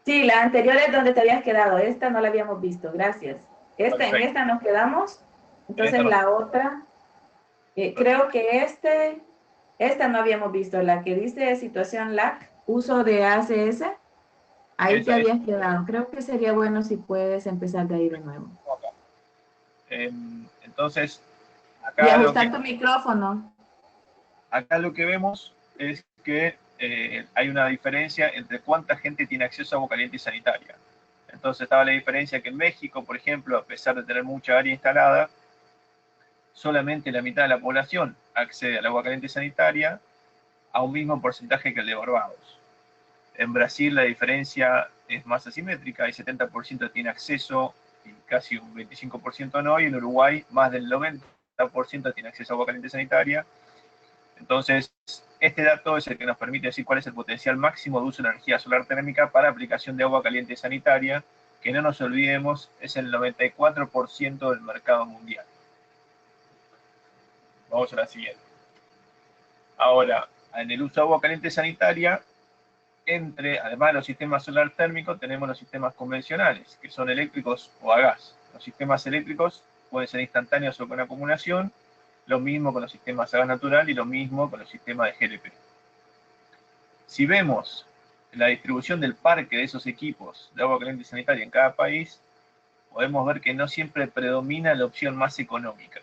Sí, la anterior es donde te habías quedado. Esta no la habíamos visto. Gracias. En esta nos quedamos. Entonces la otra, creo que esta no habíamos visto. La que dice situación LAC, uso de ACS. Ahí te habías quedado. Creo que sería bueno si puedes empezar de ahí de nuevo. Entonces, acá... Y ajustar tu micrófono. Acá lo que vemos es que hay una diferencia entre cuánta gente tiene acceso a agua caliente y sanitaria. Entonces estaba la diferencia que en México, por ejemplo, a pesar de tener mucha área instalada, solamente la mitad de la población accede al agua caliente y sanitaria a un mismo porcentaje que el de Barbados. En Brasil la diferencia es más asimétrica, el 70% tiene acceso y casi un 25% no, y en Uruguay más del 90% tiene acceso a agua caliente y sanitaria. Entonces, este dato es el que nos permite decir cuál es el potencial máximo de uso de energía solar térmica para aplicación de agua caliente sanitaria, que no nos olvidemos es el 94% del mercado mundial. Vamos a la siguiente. Ahora, en el uso de agua caliente sanitaria, además de los sistemas solar térmicos, tenemos los sistemas convencionales, que son eléctricos o a gas. Los sistemas eléctricos pueden ser instantáneos o con acumulación, lo mismo con los sistemas a gas natural y lo mismo con los sistemas de GLP. Si vemos la distribución del parque de esos equipos de agua caliente y sanitaria en cada país, podemos ver que no siempre predomina la opción más económica,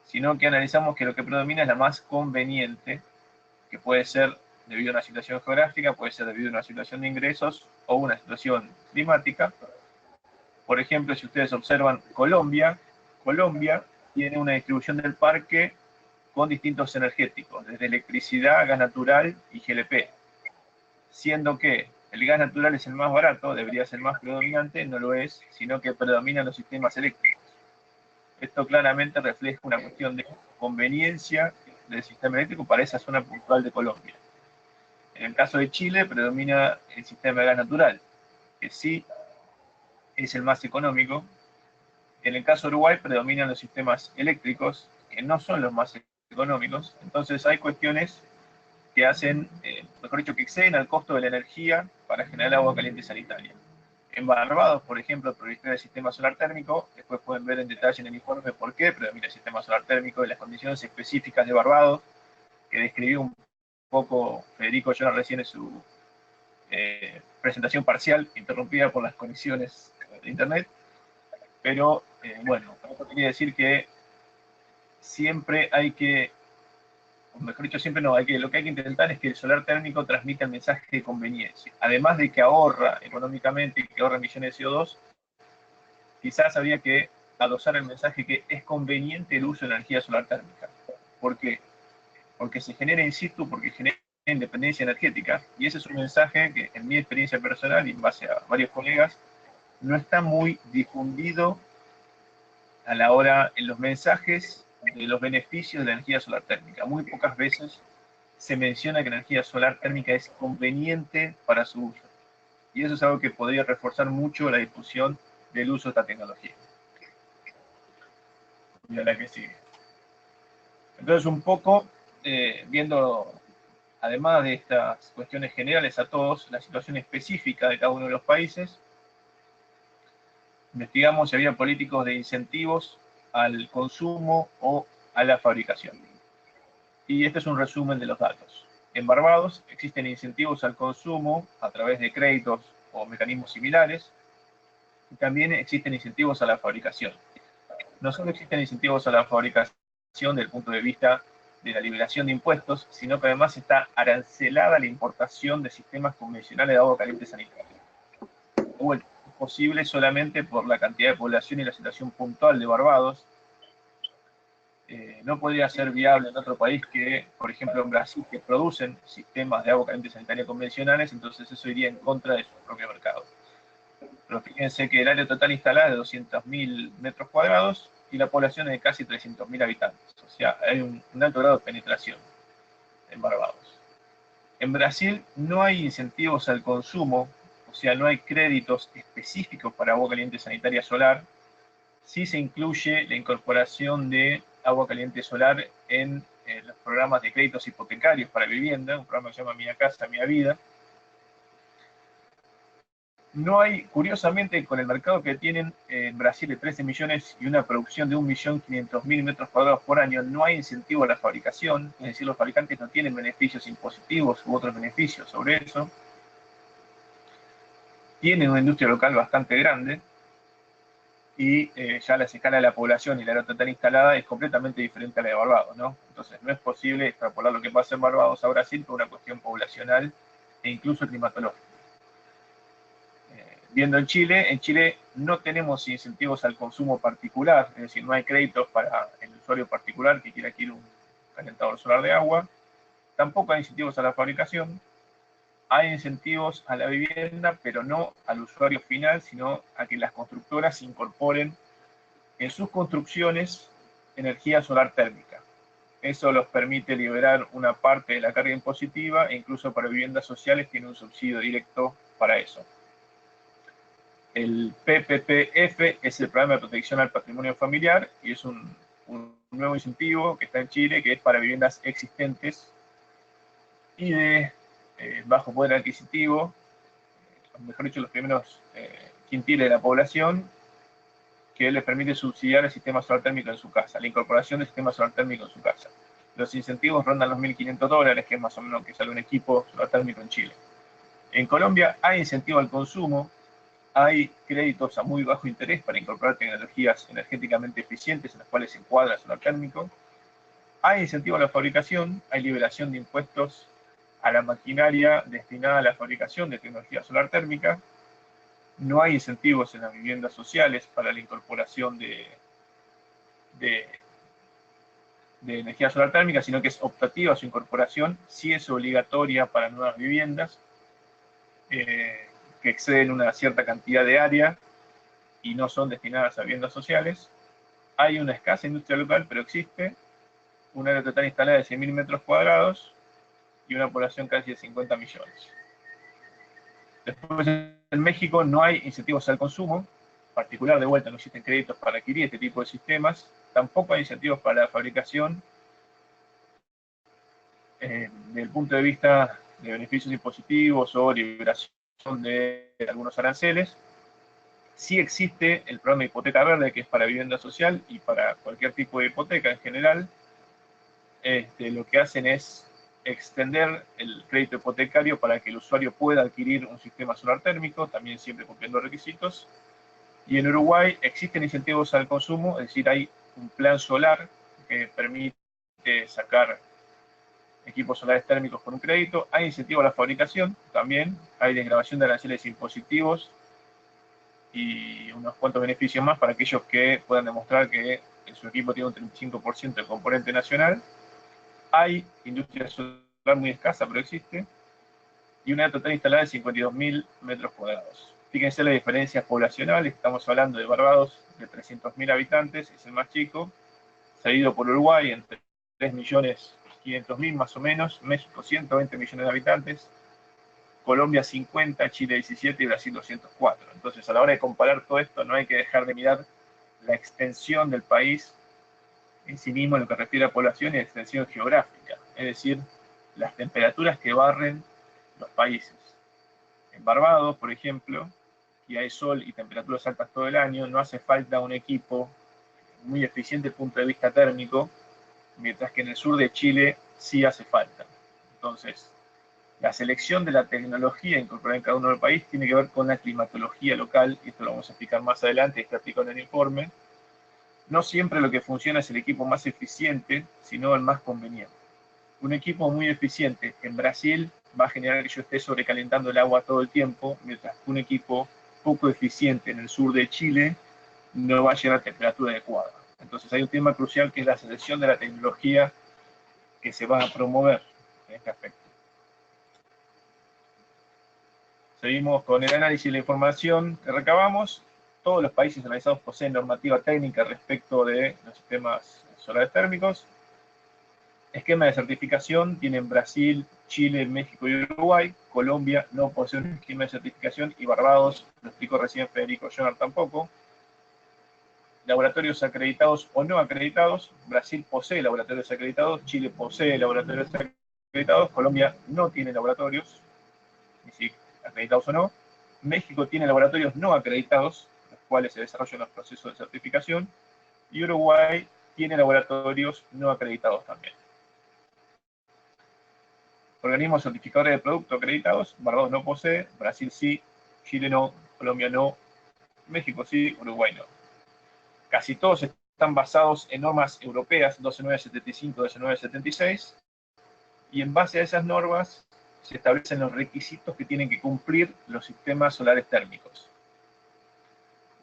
sino que analizamos que lo que predomina es la más conveniente, que puede ser debido a una situación geográfica, puede ser debido a una situación de ingresos o una situación climática. Por ejemplo, si ustedes observan Colombia tiene una distribución del parque con distintos energéticos, desde electricidad, gas natural y GLP, siendo que el gas natural es el más barato, debería ser el más predominante, no lo es, sino que predominan los sistemas eléctricos. Esto claramente refleja una cuestión de conveniencia del sistema eléctrico para esa zona puntual de Colombia. En el caso de Chile predomina el sistema de gas natural, que sí es el más económico. En el caso de Uruguay predominan los sistemas eléctricos, que no son los más económicos. Entonces hay cuestiones que hacen, mejor dicho, que exceden al costo de la energía para generar agua caliente sanitaria. En Barbados, por ejemplo, proyectar el sistema solar térmico, después pueden ver en detalle en el informe por qué predomina el sistema solar térmico y las condiciones específicas de Barbados, que describió un poco Federico Llona recién en su presentación parcial, interrumpida por las conexiones de internet. Pero, bueno, esto quería decir que siempre hay que, o mejor dicho, siempre no, lo que hay que intentar es que el solar térmico transmita el mensaje de conveniencia. Además de que ahorra económicamente y que ahorra emisiones de CO2, quizás habría que adosar el mensaje que es conveniente el uso de energía solar térmica. ¿Por qué? Porque se genera in situ, porque genera independencia energética, y ese es un mensaje que en mi experiencia personal y en base a varios colegas, no está muy difundido a la hora en los mensajes de los beneficios de la energía solar térmica. Muy pocas veces se menciona que la energía solar térmica es conveniente para su uso. Y eso es algo que podría reforzar mucho la difusión del uso de esta tecnología. Y a la que sigue. Entonces, un poco, viendo, además de estas cuestiones generales a todos, la situación específica de cada uno de los países, investigamos si había políticos de incentivos al consumo o a la fabricación. Y este es un resumen de los datos. En Barbados existen incentivos al consumo a través de créditos o mecanismos similares, y también existen incentivos a la fabricación. No solo existen incentivos a la fabricación desde el punto de vista de la liberación de impuestos, sino que además está arancelada la importación de sistemas convencionales de agua caliente sanitaria. Bueno, es posible solamente por la cantidad de población y la situación puntual de Barbados. No podría ser viable en otro país que, por ejemplo, en Brasil, que producen sistemas de agua caliente sanitaria convencionales, entonces eso iría en contra de su propio mercado. Pero fíjense que el área total instalada es de 200.000 metros cuadrados y la población es de casi 300.000 habitantes. O sea, hay un alto grado de penetración en Barbados. En Brasil no hay incentivos al consumo, o sea, no hay créditos específicos para agua caliente sanitaria solar. Sí se incluye la incorporación de agua caliente solar en los programas de créditos hipotecarios para vivienda, un programa que se llama Mi Casa, Mi Vida. No hay, curiosamente, con el mercado que tienen en Brasil de 13 millones y una producción de 1.500.000 metros cuadrados por año, no hay incentivo a la fabricación, es decir, los fabricantes no tienen beneficios impositivos u otros beneficios sobre eso. Tienen una industria local bastante grande, y ya la escala de la población y la área total instalada es completamente diferente a la de Barbados, ¿no? Entonces no es posible extrapolar lo que pasa en Barbados a Brasil por una cuestión poblacional e incluso climatológica. Viendo en Chile no tenemos incentivos al consumo particular, es decir, no hay créditos para el usuario particular que quiera adquirir un calentador solar de agua, tampoco hay incentivos a la fabricación. Hay incentivos a la vivienda, pero no al usuario final, sino a que las constructoras incorporen en sus construcciones energía solar térmica. Eso los permite liberar una parte de la carga impositiva e incluso para viviendas sociales tiene un subsidio directo para eso. El PPPF es el Programa de Protección al Patrimonio Familiar y es un nuevo incentivo que está en Chile, que es para viviendas existentes y de bajo poder adquisitivo, mejor dicho, los primeros quintiles de la población, que les permite subsidiar el sistema solar térmico en su casa, la incorporación del sistema solar térmico en su casa. Los incentivos rondan los $1.500, que es más o menos lo que sale un equipo solar térmico en Chile. En Colombia hay incentivo al consumo, hay créditos a muy bajo interés para incorporar tecnologías energéticamente eficientes en las cuales se encuadra el solar térmico. Hay incentivo a la fabricación, hay liberación de impuestos a la maquinaria destinada a la fabricación de tecnología solar térmica. No hay incentivos en las viviendas sociales para la incorporación de energía solar térmica, sino que es optativa su incorporación, sí es obligatoria para nuevas viviendas que exceden una cierta cantidad de área y no son destinadas a viviendas sociales. Hay una escasa industria local, pero existe, un área total instalada de 100.000 metros cuadrados y una población casi de 50 millones. Después, en México no hay incentivos al consumo, particular, de vuelta, no existen créditos para adquirir este tipo de sistemas, tampoco hay incentivos para la fabricación. Desde el punto de vista de beneficios impositivos o liberación de algunos aranceles, sí existe el programa de hipoteca verde, que es para vivienda social y para cualquier tipo de hipoteca en general. Lo que hacen es extender el crédito hipotecario para que el usuario pueda adquirir un sistema solar térmico, también siempre cumpliendo requisitos. Y en Uruguay existen incentivos al consumo, es decir, hay un plan solar que permite sacar equipos solares térmicos con un crédito. Hay incentivo a la fabricación también, hay desgravación de aranceles impositivos y unos cuantos beneficios más para aquellos que puedan demostrar que su equipo tiene un 35% de componente nacional. Hay industria solar muy escasa, pero existe, y una total instalada de 52.000 metros cuadrados. Fíjense las diferencias poblacionales, estamos hablando de Barbados, de 300.000 habitantes, es el más chico, seguido por Uruguay, entre 3.500.000 más o menos, México 120 millones de habitantes, Colombia 50, Chile 17 y Brasil 204. Entonces, a la hora de comparar todo esto, no hay que dejar de mirar la extensión del país en sí mismo en lo que refiere a población y extensión geográfica, es decir, las temperaturas que barren los países. En Barbados, por ejemplo, y hay sol y temperaturas altas todo el año, no hace falta un equipo muy eficiente desde el punto de vista térmico, mientras que en el sur de Chile sí hace falta. Entonces, la selección de la tecnología incorporada en cada uno del país tiene que ver con la climatología local, y esto lo vamos a explicar más adelante, está explicado en el informe. No siempre lo que funciona es el equipo más eficiente, sino el más conveniente. Un equipo muy eficiente en Brasil va a generar que yo esté sobrecalentando el agua todo el tiempo, mientras que un equipo poco eficiente en el sur de Chile no va a llegar a temperatura adecuada. Entonces hay un tema crucial que es la selección de la tecnología que se va a promover en este aspecto. Seguimos con el análisis de la información que recabamos. Todos los países analizados poseen normativa técnica respecto de los sistemas solares térmicos. Esquema de certificación tienen Brasil, Chile, México y Uruguay. Colombia no posee un esquema de certificación y Barbados, lo explicó recién Federico Jonar, tampoco. Laboratorios acreditados o no acreditados. Brasil posee laboratorios acreditados, Chile posee laboratorios acreditados, Colombia no tiene laboratorios, ni si acreditados o no. México tiene laboratorios no acreditados, los cuales se desarrollan los procesos de certificación, y Uruguay tiene laboratorios no acreditados también. Organismos certificadores de producto acreditados, Barbados no posee, Brasil sí, Chile no, Colombia no, México sí, Uruguay no. Casi todos están basados en normas europeas 12975, 12976, y en base a esas normas se establecen los requisitos que tienen que cumplir los sistemas solares térmicos.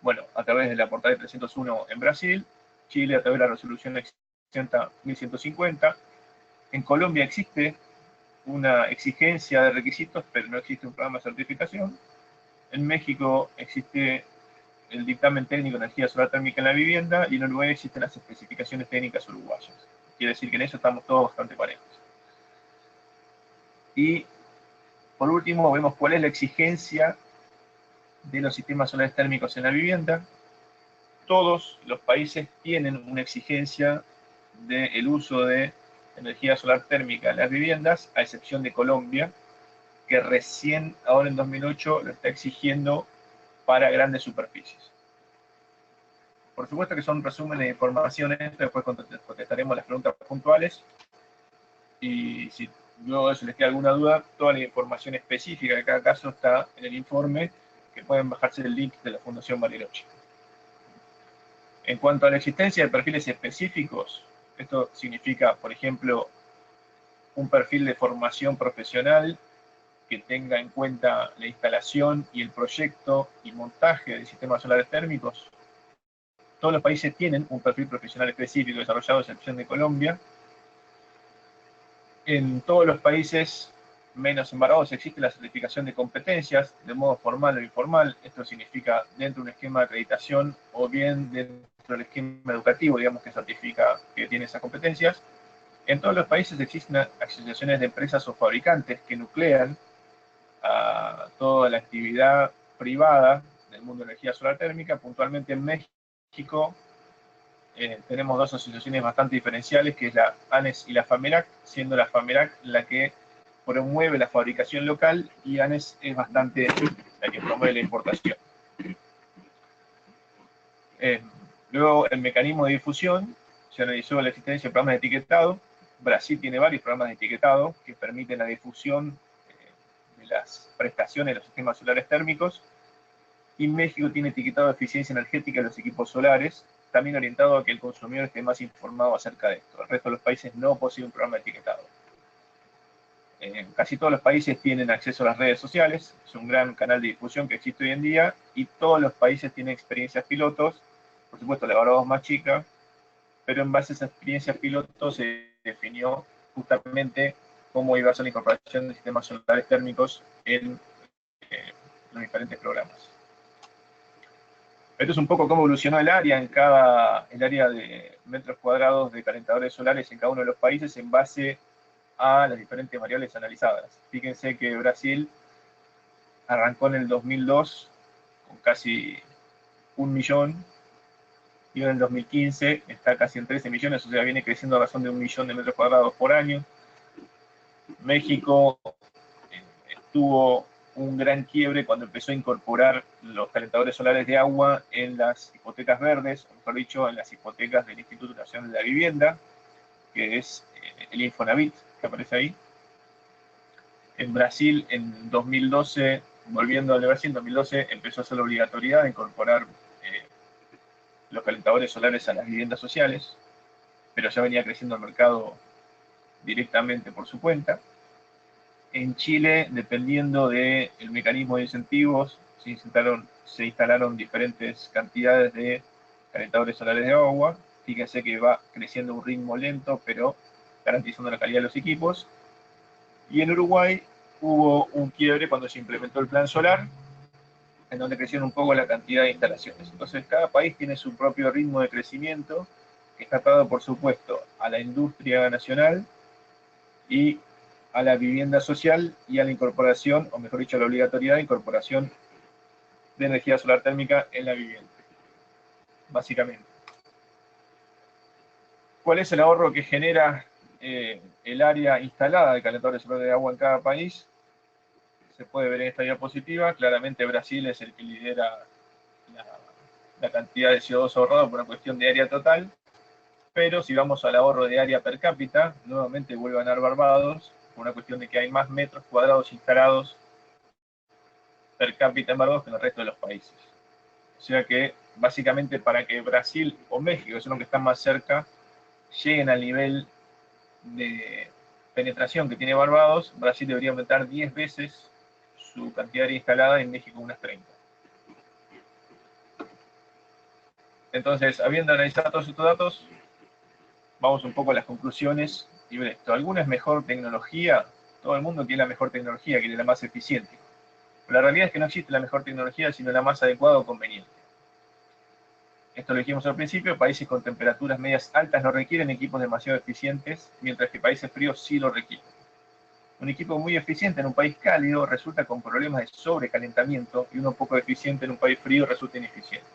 Bueno, a través de la portal 301 en Brasil, Chile a través de la resolución 1150, en Colombia existe una exigencia de requisitos, pero no existe un programa de certificación. En México existe el dictamen técnico de energía solar térmica en la vivienda, y en Uruguay existen las especificaciones técnicas uruguayas. Quiere decir que en eso estamos todos bastante parejos. Y por último vemos cuál es la exigencia de los sistemas solares térmicos en la vivienda. Todos los países tienen una exigencia del uso de energía solar térmica en las viviendas, a excepción de Colombia, que recién, ahora en 2008, lo está exigiendo para grandes superficies. Por supuesto que son resúmenes de informaciones, después contestaremos las preguntas puntuales, y si luego de eso les queda alguna duda, toda la información específica de cada caso está en el informe, que pueden bajarse el link de la Fundación Bariloche. En cuanto a la existencia de perfiles específicos, esto significa, por ejemplo, un perfil de formación profesional que tenga en cuenta la instalación y el proyecto y montaje de sistemas solares térmicos. Todos los países tienen un perfil profesional específico desarrollado, a excepción de Colombia. En todos los países menos embargados existe la certificación de competencias, de modo formal o informal. Esto significa dentro de un esquema de acreditación o bien dentro del esquema educativo, digamos, que certifica que tiene esas competencias. En todos los países existen asociaciones de empresas o fabricantes que nuclean a toda la actividad privada del mundo de energía solar térmica. Puntualmente en México tenemos dos asociaciones bastante diferenciales, que es la ANES y la FAMERAC, siendo la FAMERAC la que promueve la fabricación local y ANES es bastante la que promueve la importación. Luego, el mecanismo de difusión, se analizó la existencia de programas de etiquetado. Brasil tiene varios programas de etiquetado que permiten la difusión de las prestaciones de los sistemas solares térmicos, y México tiene etiquetado de eficiencia energética de los equipos solares, también orientado a que el consumidor esté más informado acerca de esto. El resto de los países no posee un programa de etiquetado. Casi todos los países tienen acceso a las redes sociales, es un gran canal de difusión que existe hoy en día, y todos los países tienen experiencias pilotos, por supuesto la barra es más chica, pero en base a esas experiencias pilotos se definió justamente cómo iba a ser la incorporación de sistemas solares térmicos en los diferentes programas. Esto es un poco cómo evolucionó el área de metros cuadrados de calentadores solares en cada uno de los países en base a las diferentes variables analizadas. Fíjense que Brasil arrancó en el 2002 con casi 1 millón, y en el 2015 está casi en 13 millones, o sea, viene creciendo a razón de 1 millón de metros cuadrados por año. México tuvo un gran quiebre cuando empezó a incorporar los calentadores solares de agua en las hipotecas verdes, o mejor dicho, en las hipotecas del Instituto Nacional de la Vivienda, que es el Infonavit, que aparece ahí. En Brasil, en 2012, volviendo al de Brasil, en 2012 empezó a ser la obligatoriedad de incorporar los calentadores solares a las viviendas sociales, pero ya venía creciendo el mercado directamente por su cuenta. En Chile, dependiendo del mecanismo de incentivos, se instalaron diferentes cantidades de calentadores solares de agua. Fíjense que va creciendo a un ritmo lento, pero garantizando la calidad de los equipos. Y en Uruguay hubo un quiebre cuando se implementó el plan solar, en donde crecieron un poco la cantidad de instalaciones. Entonces, cada país tiene su propio ritmo de crecimiento, que está atado, por supuesto, a la industria nacional y a la vivienda social y a la incorporación, o mejor dicho, a la obligatoriedad de incorporación de energía solar térmica en la vivienda, básicamente. ¿Cuál es el ahorro que genera el área instalada de calentadores solares de agua en cada país? Se puede ver en esta diapositiva. Claramente Brasil es el que lidera la cantidad de CO2 ahorrado por una cuestión de área total, pero si vamos al ahorro de área per cápita, nuevamente vuelve a ganar Barbados, por una cuestión de que hay más metros cuadrados instalados per cápita en Barbados que en el resto de los países. O sea que, básicamente, para que Brasil o México, que son los que están más cerca, lleguen al nivel de penetración que tiene Barbados, Brasil debería aumentar 10 veces su cantidad de área instalada, en México unas 30. Entonces, habiendo analizado todos estos datos, vamos un poco a las conclusiones y ver esto. ¿Alguna es mejor tecnología? Todo el mundo quiere la mejor tecnología, quiere la más eficiente. Pero la realidad es que no existe la mejor tecnología, sino la más adecuada o conveniente. Esto lo dijimos al principio, países con temperaturas medias altas no requieren equipos demasiado eficientes, mientras que países fríos sí lo requieren. Un equipo muy eficiente en un país cálido resulta con problemas de sobrecalentamiento, y uno poco eficiente en un país frío resulta ineficiente.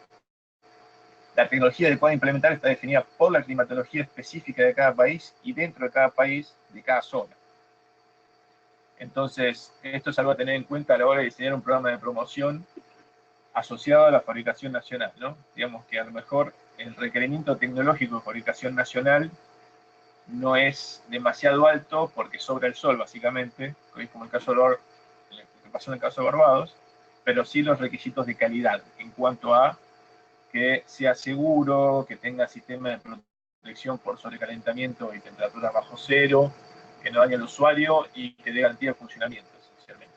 La tecnología adecuada a implementar está definida por la climatología específica de cada país y dentro de cada país, de cada zona. Entonces, esto es algo a tener en cuenta a la hora de diseñar un programa de promoción asociado a la fabricación nacional, ¿no? Digamos que a lo mejor el requerimiento tecnológico de fabricación nacional no es demasiado alto porque sobra el sol, básicamente, como el caso de que pasó en el caso de Barbados, pero sí los requisitos de calidad en cuanto a que sea seguro, que tenga sistema de protección por sobrecalentamiento y temperatura bajo cero, que no dañe al usuario y que dé garantía de funcionamiento, esencialmente.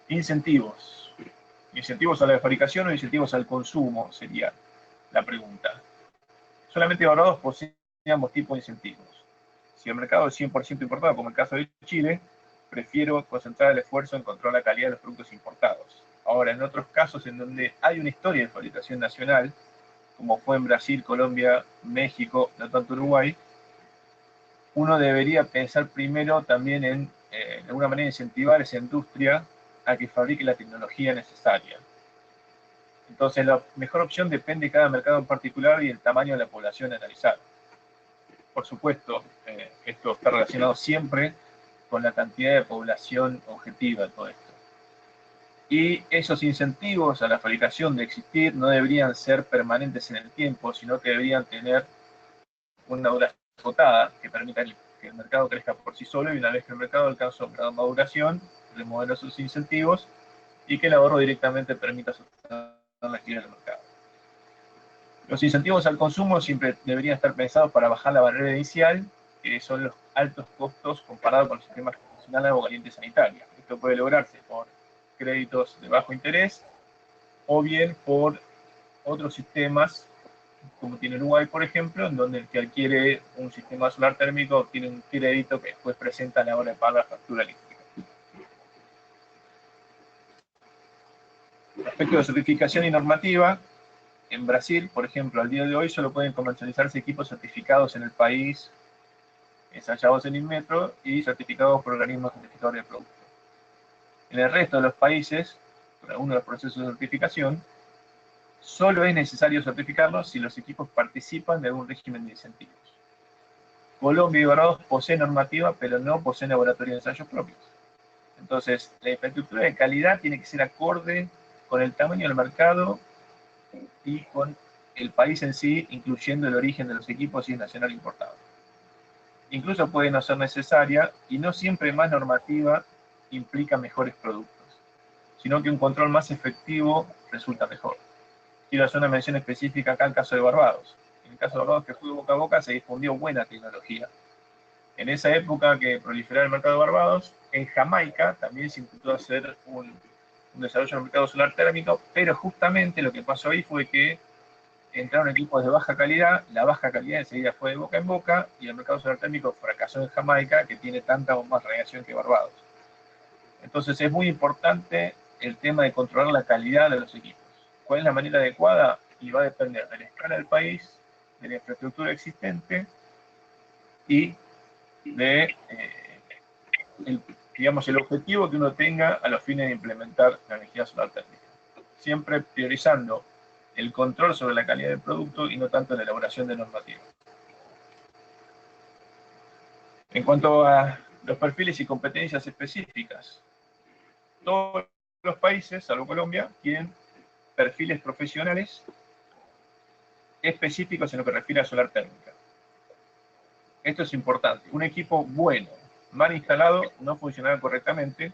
Incentivos. ¿Incentivos a la fabricación o incentivos al consumo? Sería la pregunta. Solamente Barbados posee ambos tipos de incentivos. Si el mercado es 100% importado, como el caso de Chile, prefiero concentrar el esfuerzo en controlar la calidad de los productos importados. Ahora, en otros casos en donde hay una historia de fabricación nacional, como fue en Brasil, Colombia, México, no tanto Uruguay, uno debería pensar primero también en, de alguna manera, incentivar esa industria a que fabrique la tecnología necesaria. Entonces, la mejor opción depende de cada mercado en particular y el tamaño de la población a analizar. Por supuesto, esto está relacionado siempre con la cantidad de población objetiva de todo esto. Y esos incentivos a la fabricación de existir no deberían ser permanentes en el tiempo, sino que deberían tener una duración acotada que permita que el mercado crezca por sí solo, y una vez que el mercado alcanza un grado de maduración, remover esos incentivos y que el ahorro directamente permita sostener la actividad del mercado. Los incentivos al consumo siempre deberían estar pensados para bajar la barrera inicial, que son los altos costos comparados con los sistemas convencionales o corrientes sanitarias. Esto puede lograrse por créditos de bajo interés o bien por otros sistemas, como tiene Uruguay, por ejemplo, en donde el que adquiere un sistema solar térmico obtiene un crédito que después presenta a la hora de pagar la factura eléctrica. Respecto de certificación y normativa, en Brasil, por ejemplo, al día de hoy solo pueden comercializarse equipos certificados en el país, ensayados en Inmetro y certificados por organismos certificadores de productos. En el resto de los países, por algunos de los procesos de certificación, solo es necesario certificarlos si los equipos participan de algún régimen de incentivos. Colombia y Barbados poseen normativa, pero no poseen laboratorio de ensayos propios. Entonces, la infraestructura de calidad tiene que ser acorde con el tamaño del mercado y con el país en sí, incluyendo el origen de los equipos si es nacional importado. Incluso puede no ser necesaria, y no siempre más normativa implica mejores productos, sino que un control más efectivo resulta mejor. Quiero hacer una mención específica acá al caso de Barbados. En el caso de Barbados, que fue boca a boca, se difundió buena tecnología. En esa época que proliferaba el mercado de Barbados, en Jamaica también se intentó hacer un desarrollo del mercado solar térmico, pero justamente lo que pasó ahí fue que entraron equipos de baja calidad, la baja calidad enseguida fue de boca en boca, y el mercado solar térmico fracasó en Jamaica, que tiene tanta o más radiación que Barbados. Entonces es muy importante el tema de controlar la calidad de los equipos. ¿Cuál es la manera adecuada? Y va a depender de la escala del país, de la infraestructura existente y de el objetivo que uno tenga a los fines de implementar la energía solar térmica. Siempre priorizando el control sobre la calidad del producto y no tanto la elaboración de normativas. En cuanto a los perfiles y competencias específicas, todos los países, salvo Colombia, tienen perfiles profesionales específicos en lo que refiere a solar térmica. Esto es importante. Un equipo bueno, mal instalado, no funcionará correctamente.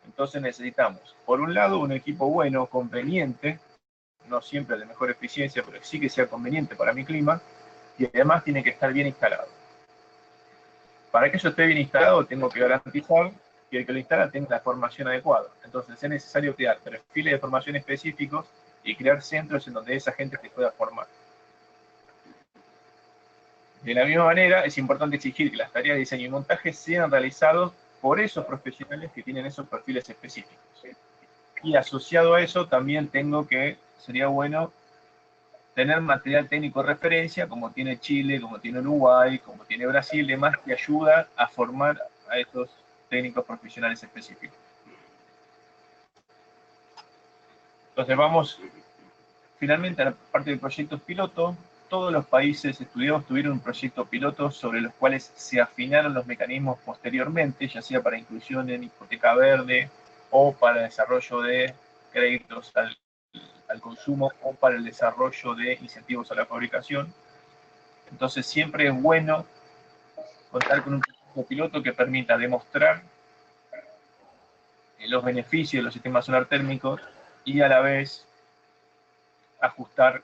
Entonces necesitamos, por un lado, un equipo bueno, conveniente, no siempre de mejor eficiencia, pero sí que sea conveniente para mi clima, y además tiene que estar bien instalado. Para que eso esté bien instalado, tengo que garantizar que el que lo instala tenga la formación adecuada. Entonces es necesario crear perfiles de formación específicos y crear centros en donde esa gente se pueda formar. De la misma manera, es importante exigir que las tareas de diseño y montaje sean realizadas por esos profesionales que tienen esos perfiles específicos. Y asociado a eso, también sería bueno tener material técnico de referencia, como tiene Chile, como tiene Uruguay, como tiene Brasil, demás, que ayuda a formar a estos técnicos profesionales específicos. Entonces vamos finalmente a la parte de proyectos piloto. Todos los países estudiados tuvieron un proyecto piloto sobre los cuales se afinaron los mecanismos posteriormente, ya sea para inclusión en hipoteca verde o para desarrollo de créditos al consumo o para el desarrollo de incentivos a la fabricación. Entonces siempre es bueno contar con un proyecto piloto que permita demostrar los beneficios de los sistemas solar térmicos y a la vez ajustar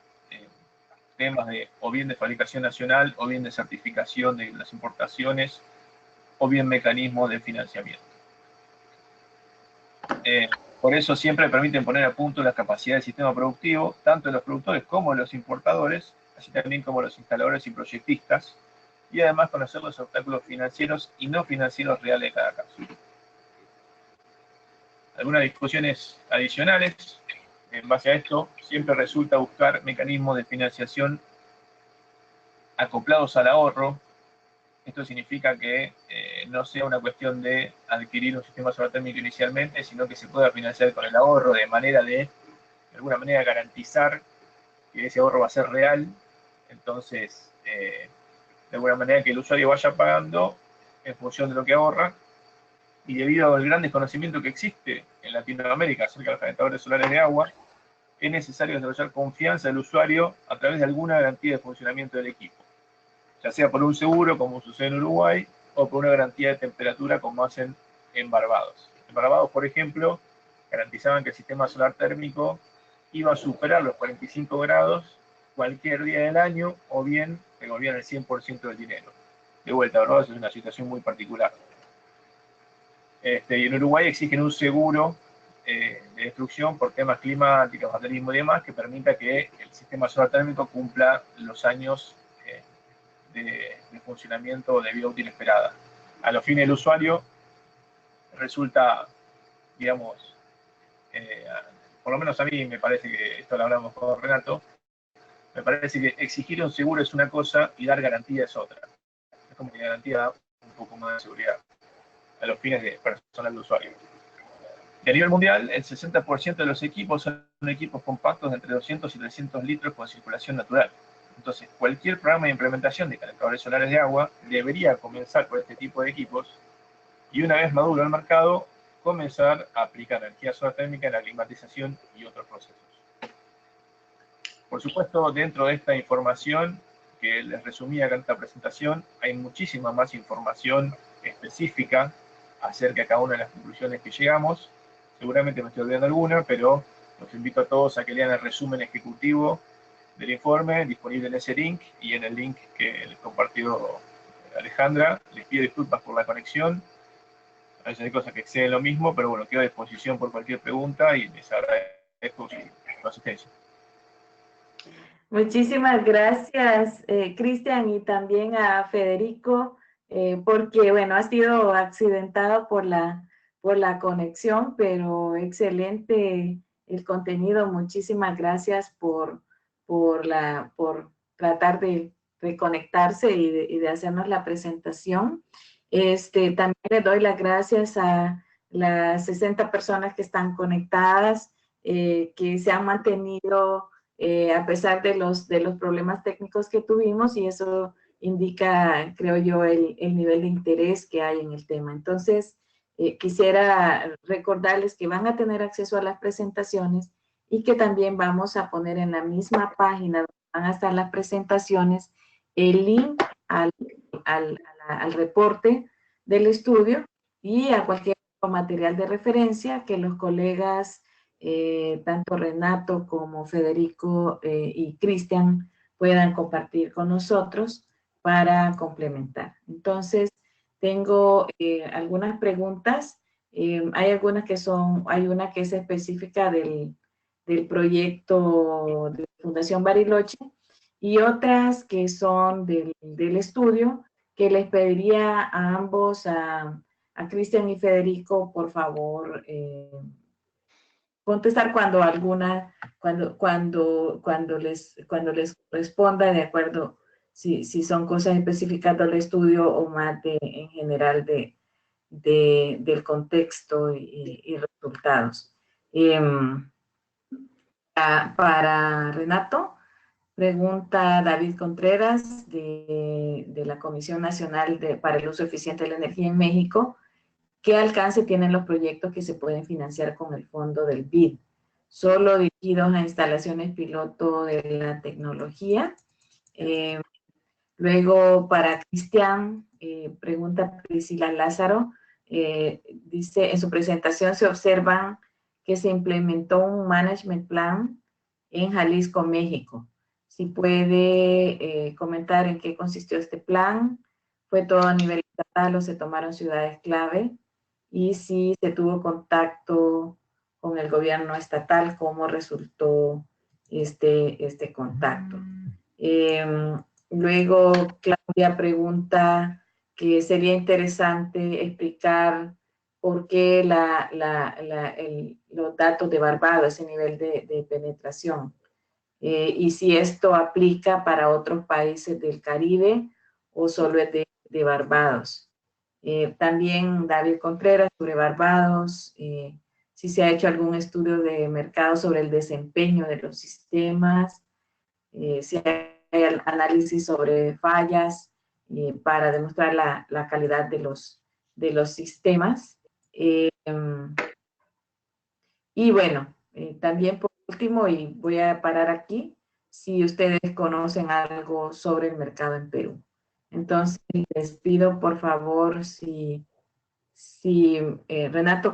temas de o bien de fabricación nacional, o bien de certificación de las importaciones, o bien mecanismos de financiamiento. Por eso siempre permiten poner a punto las capacidades del sistema productivo, tanto de los productores como de los importadores, así también como los instaladores y proyectistas, y además conocer los obstáculos financieros y no financieros reales de cada caso. Algunas discusiones adicionales. En base a esto, siempre resulta buscar mecanismos de financiación acoplados al ahorro. Esto significa que no sea una cuestión de adquirir un sistema solar térmico inicialmente, sino que se pueda financiar con el ahorro de alguna manera, garantizar que ese ahorro va a ser real. Entonces, de alguna manera que el usuario vaya pagando en función de lo que ahorra, y debido al gran desconocimiento que existe en Latinoamérica acerca de los calentadores solares de agua, es necesario desarrollar confianza del usuario a través de alguna garantía de funcionamiento del equipo, ya sea por un seguro, como sucede en Uruguay, o por una garantía de temperatura, como hacen en Barbados. En Barbados, por ejemplo, garantizaban que el sistema solar térmico iba a superar los 45 grados cualquier día del año, o bien devolvían el 100% del dinero. De vuelta, Barbados es una situación muy particular. Y en Uruguay exigen un seguro de destrucción por temas climáticos, vandalismo y demás, que permita que el sistema solar térmico cumpla los años de funcionamiento de vida útil esperada. A los fines del usuario resulta, digamos, por lo menos a mí me parece que, esto lo hablamos con Renato, me parece que exigir un seguro es una cosa y dar garantía es otra. Es como que garantía da un poco más de seguridad a los fines de personal de usuario. Y a nivel mundial, el 60% de los equipos son equipos compactos de entre 200 y 300 litros con circulación natural. Entonces, cualquier programa de implementación de calentadores solares de agua debería comenzar por este tipo de equipos, y una vez maduro el mercado, comenzar a aplicar energía solar térmica en la climatización y otros procesos. Por supuesto, dentro de esta información que les resumía acá en esta presentación, hay muchísima más información específica acerca de cada una de las conclusiones que llegamos. Seguramente me estoy olvidando alguna, pero los invito a todos a que lean el resumen ejecutivo del informe, disponible en ese link y en el link que les compartió Alejandra. Les pido disculpas por la conexión. A veces hay cosas que exceden lo mismo, pero bueno, quedo a disposición por cualquier pregunta y les agradezco su asistencia. Muchísimas gracias, Cristian, y también a Federico, porque, bueno, ha sido accidentado por la conexión, pero excelente el contenido. Muchísimas gracias por tratar de reconectarse y de hacernos la presentación. También le doy las gracias a las 60 personas que están conectadas, que se han mantenido a pesar de los problemas técnicos que tuvimos, y eso indica, creo yo, el nivel de interés que hay en el tema. Entonces, quisiera recordarles que van a tener acceso a las presentaciones y que también vamos a poner en la misma página donde van a estar las presentaciones el link al reporte del estudio y a cualquier material de referencia que los colegas tanto Renato como Federico y Cristian puedan compartir con nosotros para complementar. Entonces, tengo algunas preguntas. Hay algunas que hay una que es específica del proyecto de Fundación Bariloche y otras que son del estudio, que les pediría a ambos, a Cristian y Federico, por favor, contestar cuando les responda, de acuerdo, si son cosas específicas del estudio o más en general del contexto y resultados. Para Renato, pregunta David Contreras de la Comisión Nacional para el Uso Eficiente de la Energía en México. ¿Qué alcance tienen los proyectos que se pueden financiar con el fondo del BID? ¿Solo dirigidos a instalaciones piloto de la tecnología? Luego, para Cristian, pregunta Priscila Lázaro, dice, en su presentación se observa que se implementó un management plan en Jalisco, México. si puede comentar en qué consistió este plan, fue todo a nivel estatal o se tomaron ciudades clave, y si se tuvo contacto con el gobierno estatal, cómo resultó este contacto. Luego, Claudia pregunta que sería interesante explicar por qué los datos de Barbados, ese nivel de penetración, y si esto aplica para otros países del Caribe o solo es de Barbados. También David Contreras sobre Barbados, si se ha hecho algún estudio de mercado sobre el desempeño de los sistemas, si hay análisis sobre fallas para demostrar la calidad de los sistemas. Y bueno, también por último, y voy a parar aquí, si ustedes conocen algo sobre el mercado en Perú. Entonces, les pido por favor si Renato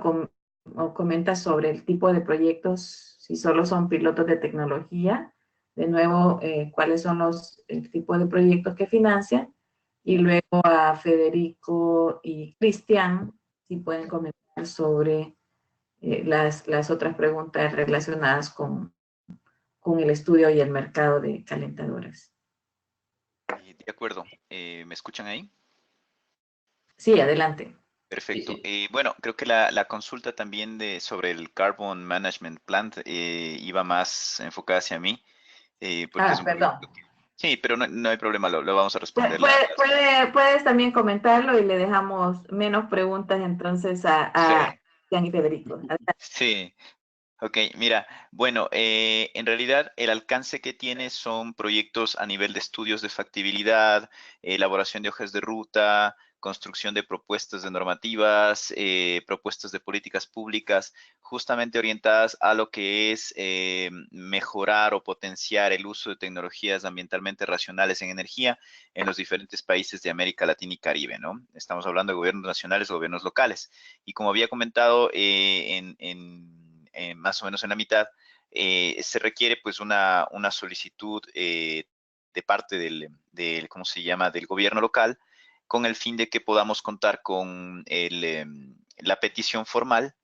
comenta sobre el tipo de proyectos, si solo son pilotos de tecnología, de nuevo, cuáles son el tipo de proyectos que financian, y luego a Federico y Cristian, si pueden comentar sobre las otras preguntas relacionadas con el estudio y el mercado de calentadoras. De acuerdo. ¿Me escuchan ahí? Sí, adelante. Perfecto. Sí, sí. Bueno, creo que la consulta también sobre el Carbon Management Plant iba más enfocada hacia mí, porque es un Perdón. proyecto que... Sí, pero no hay problema, lo vamos a responder. Puedes también comentarlo y le dejamos menos preguntas entonces Sí, a Cristian y Federico. Adelante. sí. Ok, mira, bueno, en realidad el alcance que tiene son proyectos a nivel de estudios de factibilidad, elaboración de hojas de ruta, construcción de propuestas de normativas, propuestas de políticas públicas, justamente orientadas a lo que es mejorar o potenciar el uso de tecnologías ambientalmente racionales en energía en los diferentes países de América Latina y Caribe, ¿no? Estamos hablando de gobiernos nacionales o gobiernos locales. Y como había comentado más o menos en la mitad, se requiere pues una solicitud de parte ¿cómo se llama?, del gobierno local, con el fin de que podamos contar con la petición formal,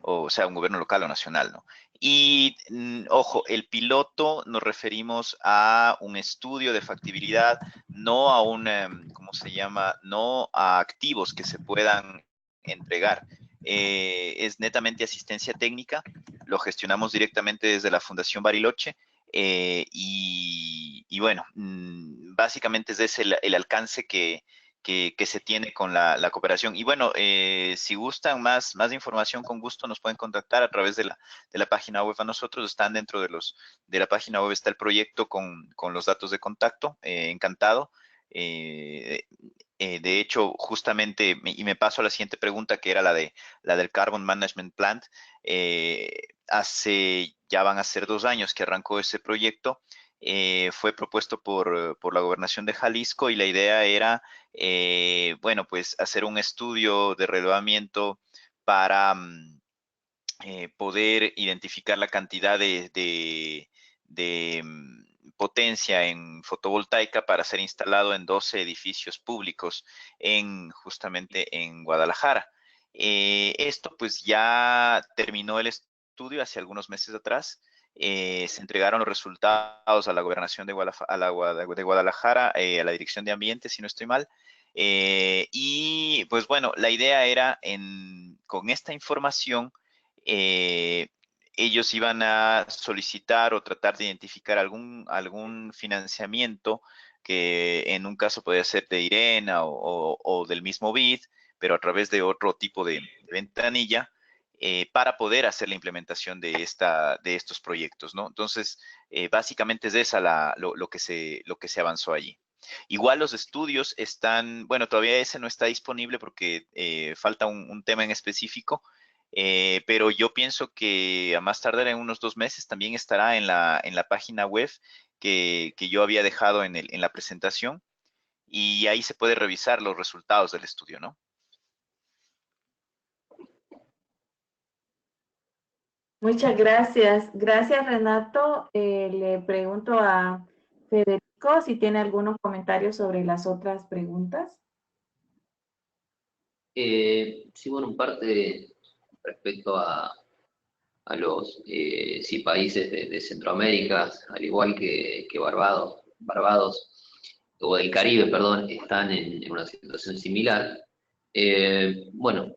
o sea, un gobierno local o nacional, ¿no? Y, ojo, el piloto nos referimos a un estudio de factibilidad, no a ¿cómo se llama?, no a activos que se puedan entregar. Es netamente asistencia técnica, lo gestionamos directamente desde la Fundación Bariloche, y bueno, básicamente es ese el alcance que se tiene con la cooperación. Y bueno, si gustan más información, con gusto nos pueden contactar a través de la página web. A nosotros están dentro de la página web, está el proyecto con los datos de contacto. Encantado. De hecho, justamente, y me paso a la siguiente pregunta, que era la del Carbon Management Plant. Ya van a ser 2 años que arrancó ese proyecto. Fue propuesto por la Gobernación de Jalisco, y la idea era, bueno, pues hacer un estudio de relevamiento para poder identificar la cantidad de potencia en fotovoltaica para ser instalado en 12 edificios públicos justamente en Guadalajara. Esto pues ya terminó el estudio hace algunos meses atrás. Se entregaron los resultados a la Gobernación de Guadalajara, a la Dirección de Ambiente, si no estoy mal. Y pues bueno, la idea era con esta información, ellos iban a solicitar o tratar de identificar algún financiamiento, que en un caso podría ser de IRENA o del mismo BID, pero a través de otro tipo de ventanilla, para poder hacer la implementación de estos proyectos, ¿no? Entonces, básicamente es esa lo que se avanzó allí. Igual los estudios están, bueno, todavía ese no está disponible porque falta un tema en específico, pero yo pienso que a más tardar en unos 2 meses también estará en la página web que yo había dejado en la presentación, y ahí se puede revisar los resultados del estudio, ¿no? Muchas gracias. Gracias, Renato. Le pregunto a Federico, si tiene algunos comentarios sobre las otras preguntas. Sí, bueno, en parte respecto a los sí, países de Centroamérica, al igual que Barbados, o del Caribe, perdón, están en una situación similar. Bueno,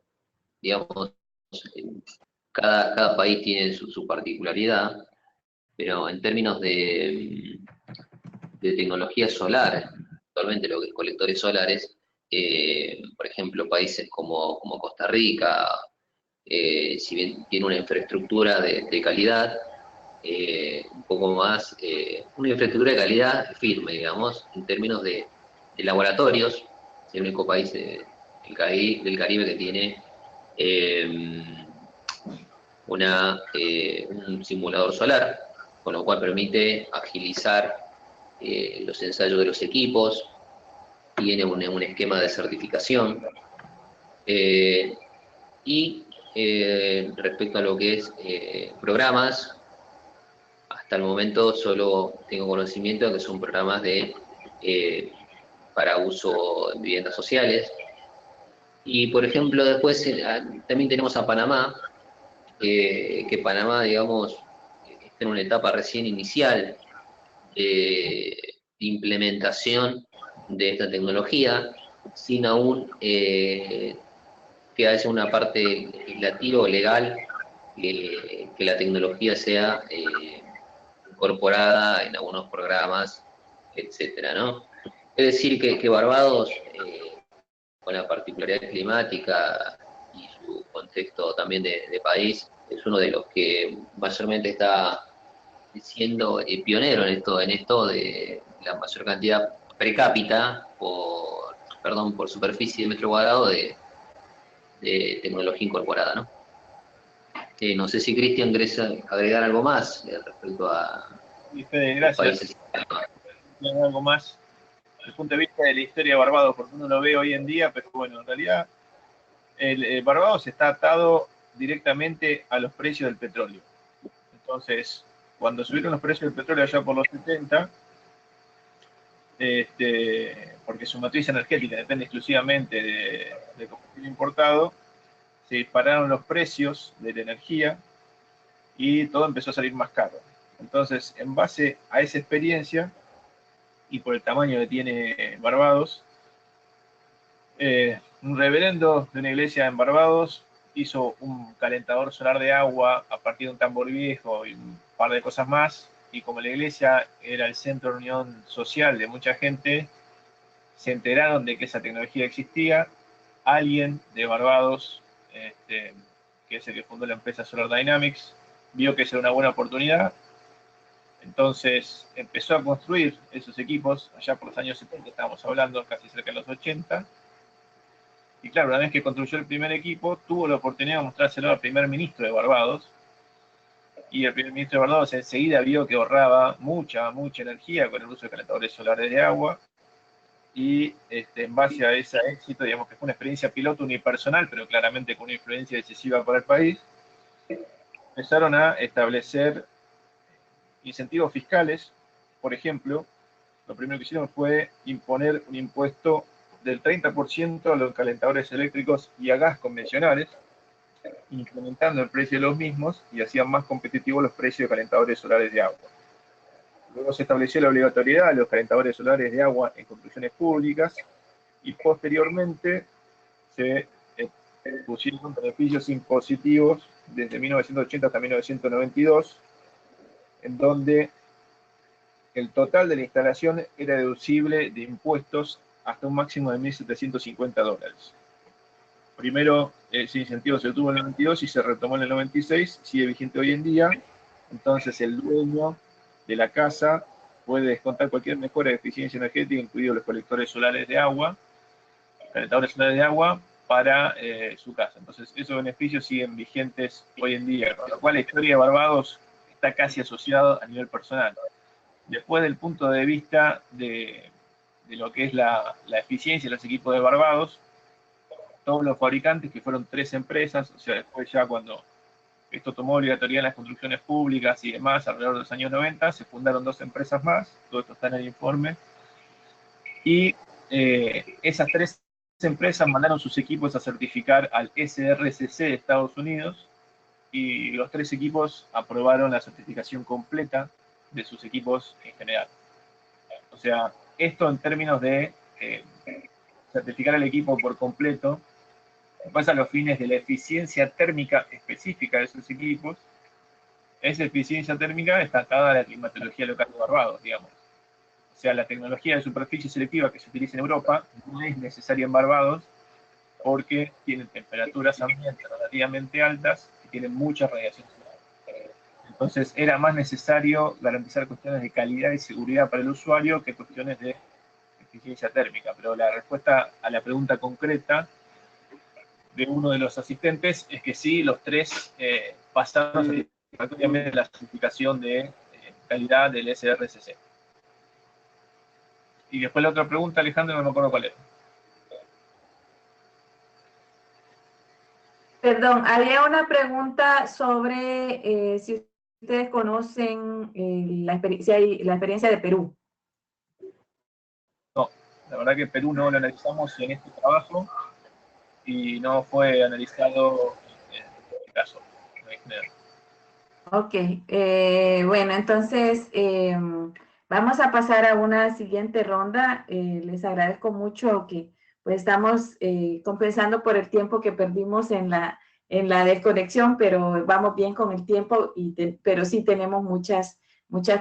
digamos, cada país tiene su particularidad, pero en términos de tecnología solar, actualmente lo que es colectores solares, por ejemplo, países como Costa Rica, si bien tiene una infraestructura de calidad, un poco más, una infraestructura de calidad firme, digamos, en términos de laboratorios, es el único país del Caribe que tiene un simulador solar, con lo cual permite agilizar los ensayos de los equipos, tiene un esquema de certificación, y respecto a lo que es programas, hasta el momento solo tengo conocimiento de que son programas para uso en viviendas sociales. Y por ejemplo, después también tenemos a Panamá, que Panamá, digamos, está en una etapa recién inicial de implementación de esta tecnología, sin aún que haya una parte legislativa o legal que la tecnología sea incorporada en algunos programas, etcétera, ¿no? Es decir, que Barbados, con la particularidad climática y su contexto también de país, es uno de los que mayormente está siendo pionero en esto de la mayor cantidad per cápita por superficie de metro cuadrado de tecnología incorporada, ¿no? No sé si Cristian querés agregar algo más respecto a Y Fede, los gracias. países. Algo más desde el punto de vista de la historia de Barbados, porque uno lo ve hoy en día, pero bueno, en realidad el Barbados está atado directamente a los precios del petróleo. Entonces, cuando subieron los precios del petróleo allá por los 70, porque su matriz energética depende exclusivamente de combustible importado, se dispararon los precios de la energía y todo empezó a salir más caro. Entonces, en base a esa experiencia y por el tamaño que tiene Barbados, un reverendo de una iglesia en Barbados hizo un calentador solar de agua a partir de un tambor viejo y un par de cosas más, y como la iglesia era el centro de unión social de mucha gente, se enteraron de que esa tecnología existía. Alguien de Barbados, que es el que fundó la empresa Solar Dynamics, vio que esa era una buena oportunidad, entonces empezó a construir esos equipos allá por los años 70, estábamos hablando casi cerca de los 80, y claro, una vez que construyó el primer equipo, tuvo la oportunidad de mostrárselo al primer ministro de Barbados, y el primer ministro de Barbados enseguida vio que ahorraba mucha energía con el uso de calentadores solares de agua, y en base a ese éxito, digamos que fue una experiencia piloto unipersonal, pero claramente con una influencia decisiva para el país, empezaron a establecer incentivos fiscales. Por ejemplo, lo primero que hicieron fue imponer un impuesto del 30% a los calentadores eléctricos y a gas convencionales, incrementando el precio de los mismos y hacían más competitivos los precios de calentadores solares de agua. Luego se estableció la obligatoriedad de los calentadores solares de agua en construcciones públicas y posteriormente se pusieron beneficios impositivos desde 1980 hasta 1992, en donde el total de la instalación era deducible de impuestos hasta un máximo de $1.750. Primero, ese incentivo se obtuvo en el 92 y se retomó en el 96, sigue vigente hoy en día. Entonces, el dueño de la casa puede descontar cualquier mejora de eficiencia energética, incluidos los colectores solares de agua, calentadores solares de agua, para su casa. Entonces, esos beneficios siguen vigentes hoy en día, con lo cual la historia de Barbados está casi asociada a nivel personal. Después del punto de vista de lo que es la eficiencia de los equipos de Barbados, todos los fabricantes, que fueron 3 empresas, o sea, después ya cuando esto tomó obligatoriedad en las construcciones públicas y demás alrededor de los años 90, se fundaron 2 empresas más, todo esto está en el informe, y esas 3 empresas mandaron sus equipos a certificar al SRCC de Estados Unidos, y los 3 equipos aprobaron la certificación completa de sus equipos en general. O sea, esto en términos de certificar el equipo por completo, pasa a los fines de la eficiencia térmica específica de esos equipos. Esa eficiencia térmica está atada a la climatología local de Barbados, digamos. O sea, la tecnología de superficie selectiva que se utiliza en Europa no es necesaria en Barbados porque tienen temperaturas ambientales relativamente altas y tienen mucha radiación solar. Entonces era más necesario garantizar cuestiones de calidad y seguridad para el usuario que cuestiones de eficiencia térmica. Pero la respuesta a la pregunta concreta de uno de los asistentes es que sí, los 3 pasaron satisfactoriamente la certificación de calidad del SRCC. Y después la otra pregunta, Alejandro, no me acuerdo cuál era. Perdón, había una pregunta sobre si ustedes conocen la experiencia de Perú. No, la verdad que Perú no lo analizamos en este trabajo y no fue analizado en este caso. Ok, bueno, entonces vamos a pasar a una siguiente ronda. Les agradezco mucho que pues estamos compensando por el tiempo que perdimos en la desconexión, pero vamos bien con el tiempo, pero sí tenemos muchas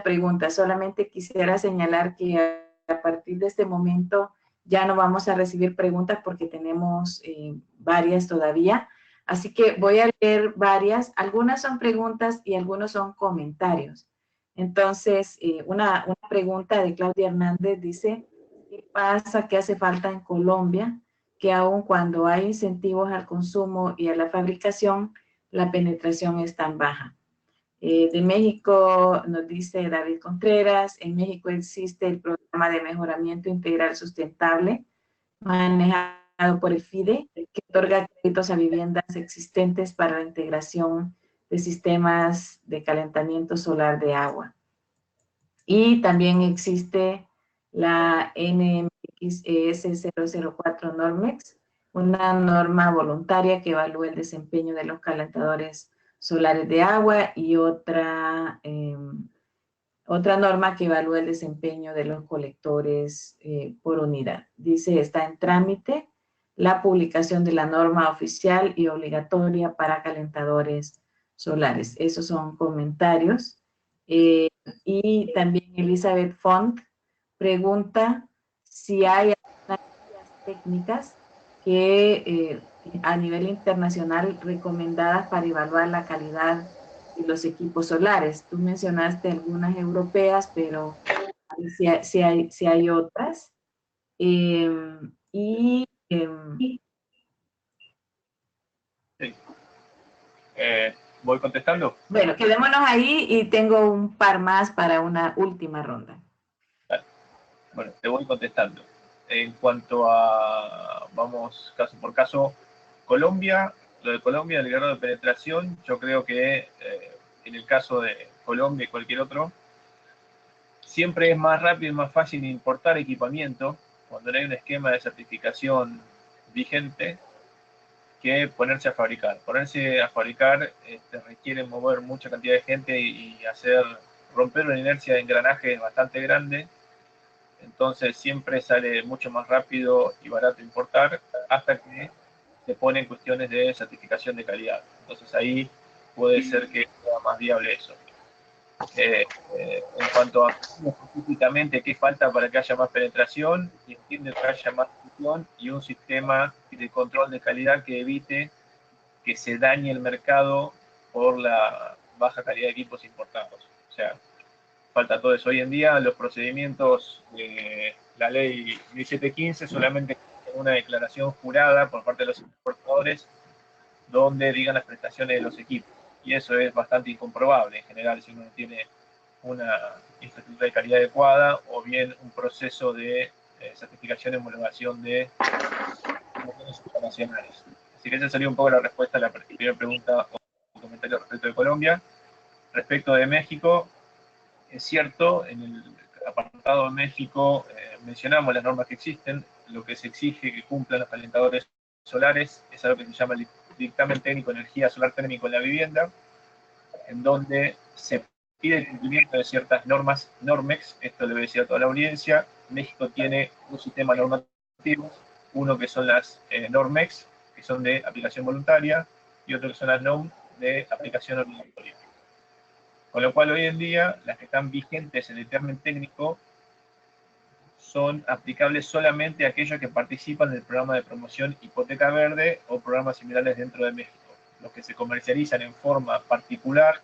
preguntas. Solamente quisiera señalar que a partir de este momento ya no vamos a recibir preguntas porque tenemos varias todavía. Así que voy a leer varias. Algunas son preguntas y algunos son comentarios. Entonces, una pregunta de Claudia Hernández dice, ¿qué pasa, qué hace falta en Colombia? Que aun cuando hay incentivos al consumo y a la fabricación, la penetración es tan baja. De México nos dice David Contreras, en México existe el programa de mejoramiento integral sustentable, manejado por el FIDE, que otorga créditos a viviendas existentes para la integración de sistemas de calentamiento solar de agua. Y también existe la NMX 004 Normex, una norma voluntaria que evalúa el desempeño de los calentadores solares de agua, y otra norma que evalúa el desempeño de los colectores por unidad. Dice, está en trámite la publicación de la norma oficial y obligatoria para calentadores solares. Esos son comentarios. Y también Elizabeth Font pregunta si hay algunas técnicas que a nivel internacional recomendadas para evaluar la calidad de los equipos solares. Tú mencionaste algunas europeas, pero si hay otras. Sí. ¿Voy contestando? Bueno, quedémonos ahí y tengo un par más para una última ronda. Vale. Bueno, te voy contestando. En cuanto a, vamos caso por caso, Colombia, lo de Colombia, el grado de penetración, yo creo que en el caso de Colombia y cualquier otro, siempre es más rápido y más fácil importar equipamiento cuando no hay un esquema de certificación vigente que ponerse a fabricar. Ponerse a fabricar requiere mover mucha cantidad de gente y romper una inercia de engranaje bastante grande. Entonces siempre sale mucho más rápido y barato importar hasta que se ponen cuestiones de certificación de calidad. Entonces ahí puede ser que sea más viable eso. En cuanto a específicamente qué falta para que haya más penetración, entiendo que haya más difusión y un sistema de control de calidad que evite que se dañe el mercado por la baja calidad de equipos importados. O sea, falta todo eso. Hoy en día los procedimientos de la ley 1715 solamente tienen una declaración jurada por parte de los importadores donde digan las prestaciones de los equipos. Y eso es bastante incomprobable en general si uno no tiene una infraestructura de calidad adecuada o bien un proceso de certificación y homologación de organizaciones internacionales. Así que esa sería un poco la respuesta a la primera pregunta o comentario. comentario respecto de Colombia. Respecto de México, es cierto, en el apartado de México mencionamos las normas que existen, lo que se exige que cumplan los calentadores solares, es algo que se llama el dictamen técnico de energía solar térmico en la vivienda, en donde se pide el cumplimiento de ciertas normas, Normex, esto le voy a decir a toda la audiencia. México tiene un sistema normativo, uno que son las Normex, que son de aplicación voluntaria, y otro que son las NOM de aplicación obligatoria. Con lo cual, hoy en día, las que están vigentes en el dictamen técnico son aplicables solamente a aquellos que participan del programa de promoción Hipoteca Verde o programas similares dentro de México. Los que se comercializan en forma particular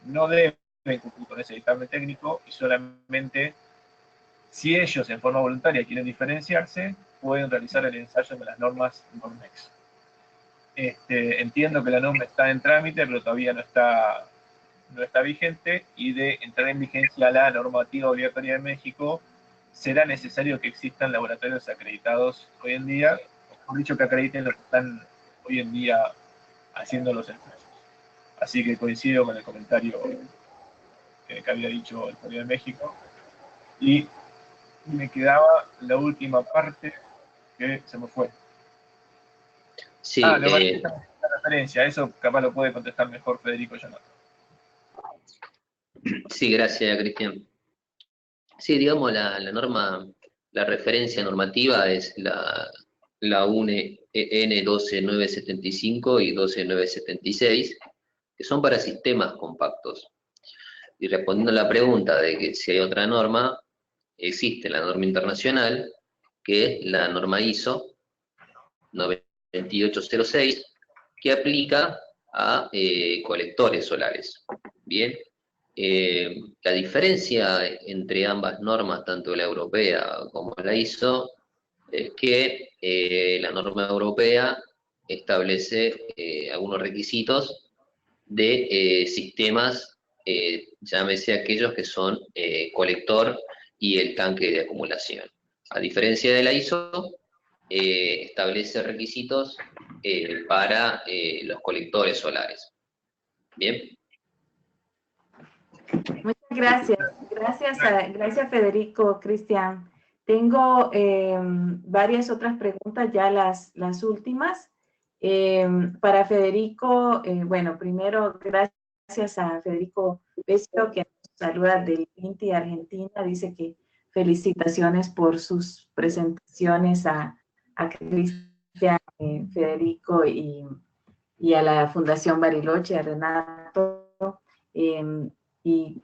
no deben cumplir con ese dictamen técnico y solamente si ellos en forma voluntaria quieren diferenciarse, pueden realizar el ensayo de las normas Normex. Entiendo que la norma está en trámite, pero todavía no está vigente, y de entrar en vigencia la normativa obligatoria de México, será necesario que existan laboratorios acreditados hoy en día, o mejor dicho, que acrediten los que están hoy en día haciendo los ensayos. Así que coincido con el comentario que había dicho el Colegio de México, y me quedaba la última parte que se me fue. Sí, La referencia, eso capaz lo puede contestar mejor Federico Jonathan. sí, gracias, Cristian. Sí, digamos, la norma, la referencia normativa es la UNE N12975 y 12976, que son para sistemas compactos. Y respondiendo a la pregunta de que si hay otra norma, existe la norma internacional, que es la norma ISO 9806, que aplica a colectores solares. Bien, la diferencia entre ambas normas, tanto la europea como la ISO, es que la norma europea establece algunos requisitos de sistemas, llámese aquellos que son colector y el tanque de acumulación. A diferencia de la ISO, establece requisitos para los colectores solares. Bien. Muchas gracias. Gracias Federico, Cristian. Tengo varias otras preguntas, ya las últimas. Para Federico, bueno, primero, gracias a Federico Besio, que nos saluda del INTI Argentina. Dice que felicitaciones por sus presentaciones a Cristian, Federico y a la Fundación Bariloche, a Renato. Y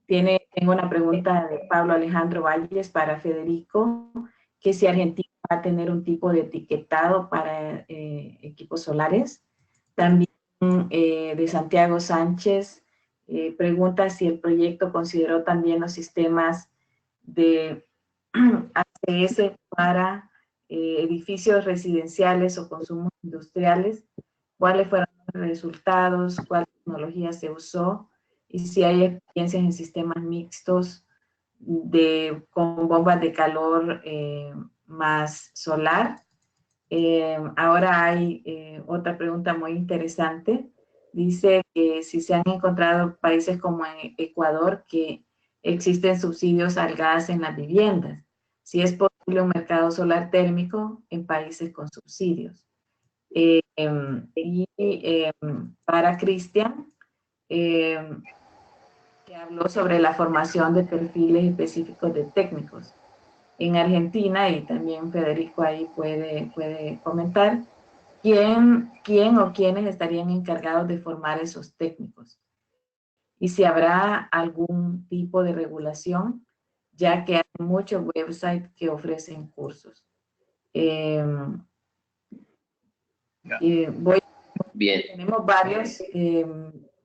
tengo una pregunta de Pablo Alejandro Valles para Federico, que si Argentina va a tener un tipo de etiquetado para equipos solares. También de Santiago Sánchez pregunta si el proyecto consideró también los sistemas de ACS para edificios residenciales o consumos industriales, cuáles fueron los resultados, cuál tecnología se usó, y si hay experiencias en sistemas mixtos con bombas de calor más solar. Ahora hay otra pregunta muy interesante. Dice que si se han encontrado países como en Ecuador que existen subsidios al gas en las viviendas, si es posible un mercado solar térmico en países con subsidios. Para Cristian, que habló sobre la formación de perfiles específicos de técnicos. En Argentina, y también Federico ahí puede comentar, ¿quién o quiénes estarían encargados de formar esos técnicos? Y si habrá algún tipo de regulación, ya que hay muchos websites que ofrecen cursos. Bien. Tenemos varios.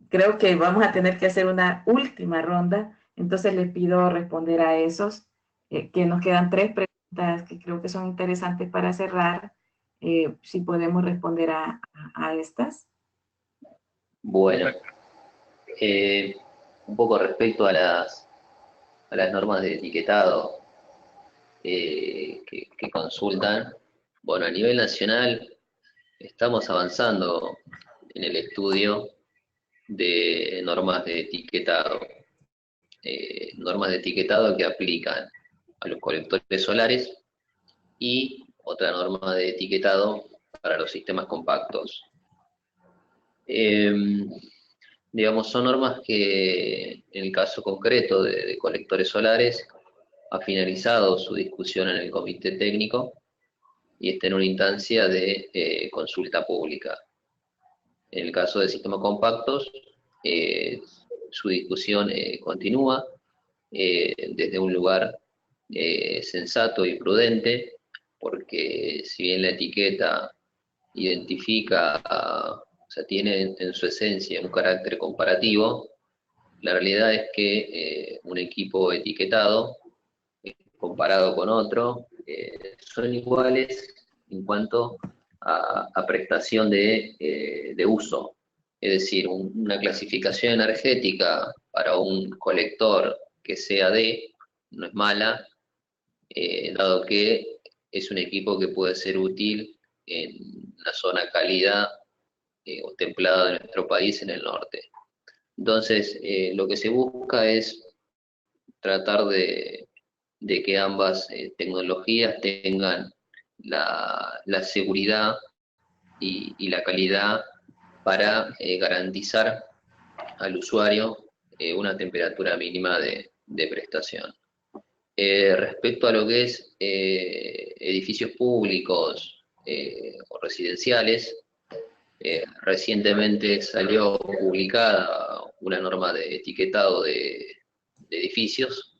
Creo que vamos a tener que hacer una última ronda, entonces les pido responder a esos, que nos quedan 3 preguntas que creo que son interesantes para cerrar, si podemos responder a estas. Bueno, un poco respecto a las normas de etiquetado que consultan, bueno, a nivel nacional estamos avanzando en el estudio de normas de etiquetado. Normas de etiquetado que aplican a los colectores solares y otra norma de etiquetado para los sistemas compactos. Digamos, son normas que en el caso concreto de colectores solares ha finalizado su discusión en el comité técnico y está en una instancia de consulta pública. En el caso de sistemas compactos, su discusión continúa desde un lugar sensato y prudente, porque si bien la etiqueta identifica, o sea, tiene en su esencia un carácter comparativo, la realidad es que un equipo etiquetado, comparado con otro, son iguales en cuanto a prestación de uso. Es decir, una clasificación energética para un colector que sea D no es mala, dado que es un equipo que puede ser útil en la zona cálida o templada de nuestro país en el norte. Entonces, lo que se busca es tratar de que ambas tecnologías tengan la seguridad y la calidad para garantizar al usuario una temperatura mínima de prestación. Respecto a lo que es edificios públicos o residenciales, recientemente salió publicada una norma de etiquetado de edificios,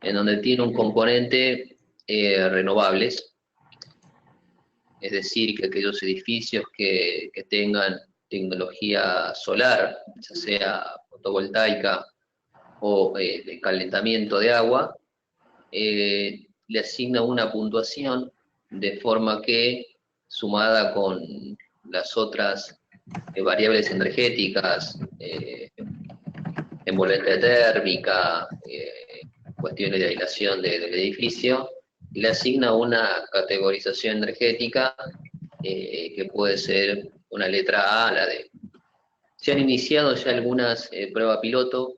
en donde tiene un componente renovables, es decir, que aquellos edificios que tengan tecnología solar, ya sea fotovoltaica o de calentamiento de agua, le asigna una puntuación de forma que, sumada con las otras variables energéticas, envolvente térmica, cuestiones de aislación del edificio, le asigna una categorización energética que puede ser una letra A a la D. Se han iniciado ya algunas pruebas piloto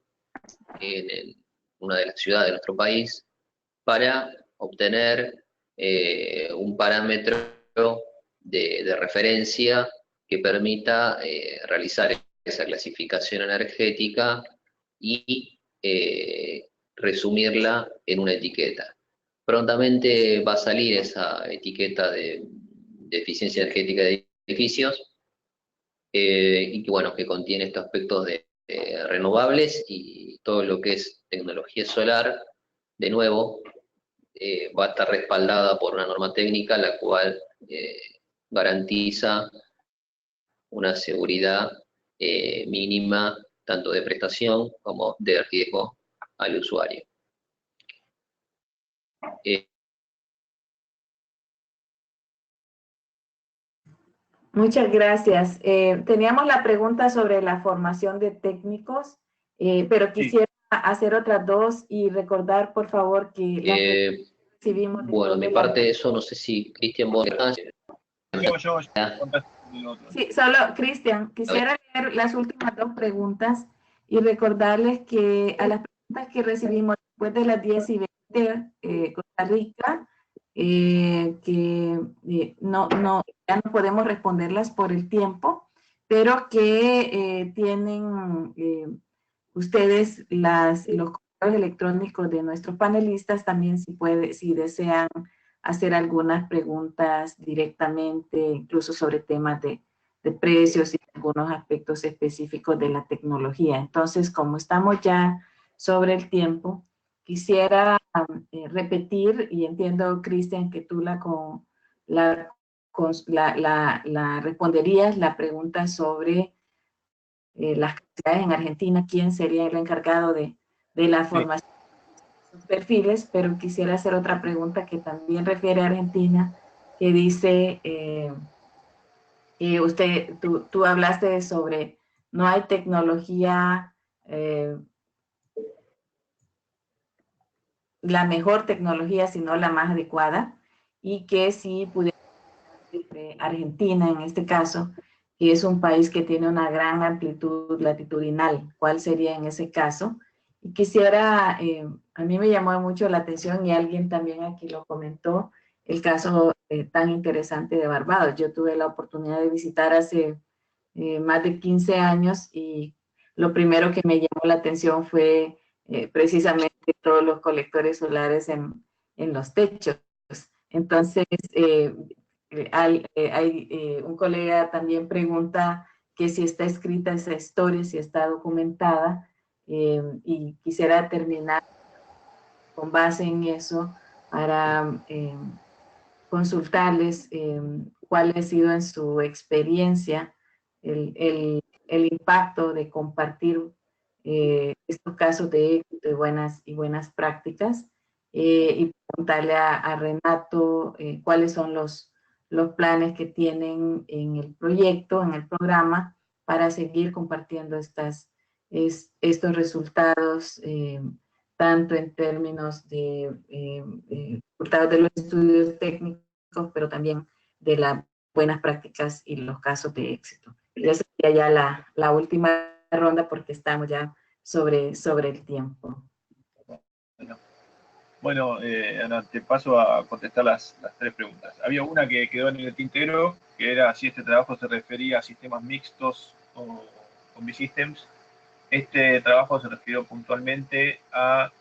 en una de las ciudades de nuestro país para obtener un parámetro de referencia que permita realizar esa clasificación energética y resumirla en una etiqueta. Prontamente va a salir esa etiqueta de eficiencia energética de edificios y que, bueno, que contiene estos aspectos de renovables y todo lo que es tecnología solar, de nuevo, va a estar respaldada por una norma técnica la cual garantiza una seguridad mínima tanto de prestación como de riesgo al usuario. Muchas gracias. Teníamos la pregunta sobre la formación de técnicos, pero quisiera hacer otras dos y recordar, por favor, que las recibimos. Bueno, de mi parte eso, no sé si Cristian vos... Yo. Sí, solo, Cristian, quisiera leer las últimas dos preguntas y recordarles que a las preguntas que recibimos después de las 10:20, Costa Rica, que ya no podemos responderlas por el tiempo, pero que tienen ustedes los correos electrónicos de nuestros panelistas también, si desean hacer algunas preguntas directamente, incluso sobre temas de precios y algunos aspectos específicos de la tecnología. Entonces, como estamos ya sobre el tiempo, quisiera repetir, y entiendo, Cristian, que tú la responderías, la pregunta sobre las capacidades en Argentina, quién sería el encargado de la formación de sus perfiles, pero quisiera hacer otra pregunta que también refiere a Argentina, que dice, tú hablaste sobre no hay tecnología, la mejor tecnología, sino la más adecuada, y que si pudiera Argentina en este caso, que es un país que tiene una gran amplitud latitudinal. ¿Cuál sería en ese caso? Y quisiera, a mí me llamó mucho la atención y alguien también aquí lo comentó, el caso tan interesante de Barbados. Yo tuve la oportunidad de visitar hace más de 15 años y lo primero que me llamó la atención fue precisamente todos los colectores solares en los techos. Entonces, un colega también pregunta que si está escrita esa historia, si está documentada, y quisiera terminar con base en eso para consultarles cuál ha sido en su experiencia el impacto de compartir estos casos de éxito y buenas prácticas, y preguntarle a Renato cuáles son los planes que tienen en el proyecto, en el programa, para seguir compartiendo estos resultados, tanto en términos de resultados de los estudios técnicos, pero también de las buenas prácticas y los casos de éxito. Y esa sería ya la última ronda porque estamos ya sobre el tiempo. Bueno, Ana, te paso a contestar las 3 preguntas. Había una que quedó en el tintero, que era si este trabajo se refería a sistemas mixtos o combi-systems. Este trabajo se refirió puntualmente a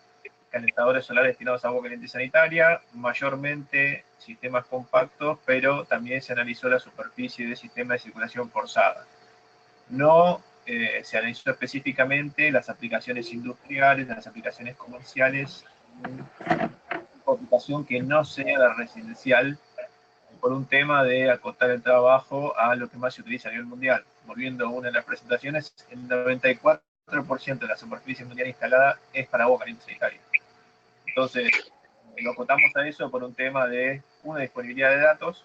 calentadores solares destinados a agua caliente sanitaria, mayormente sistemas compactos, pero también se analizó la superficie de sistemas de circulación forzada. No se analizó específicamente las aplicaciones industriales, las aplicaciones comerciales, una aplicación que no sea la residencial, por un tema de acotar el trabajo a lo que más se utiliza a nivel mundial. Volviendo a una de las presentaciones, el 94% de la superficie mundial instalada es para agua caliente sanitaria. Entonces, lo acotamos a eso por un tema de una disponibilidad de datos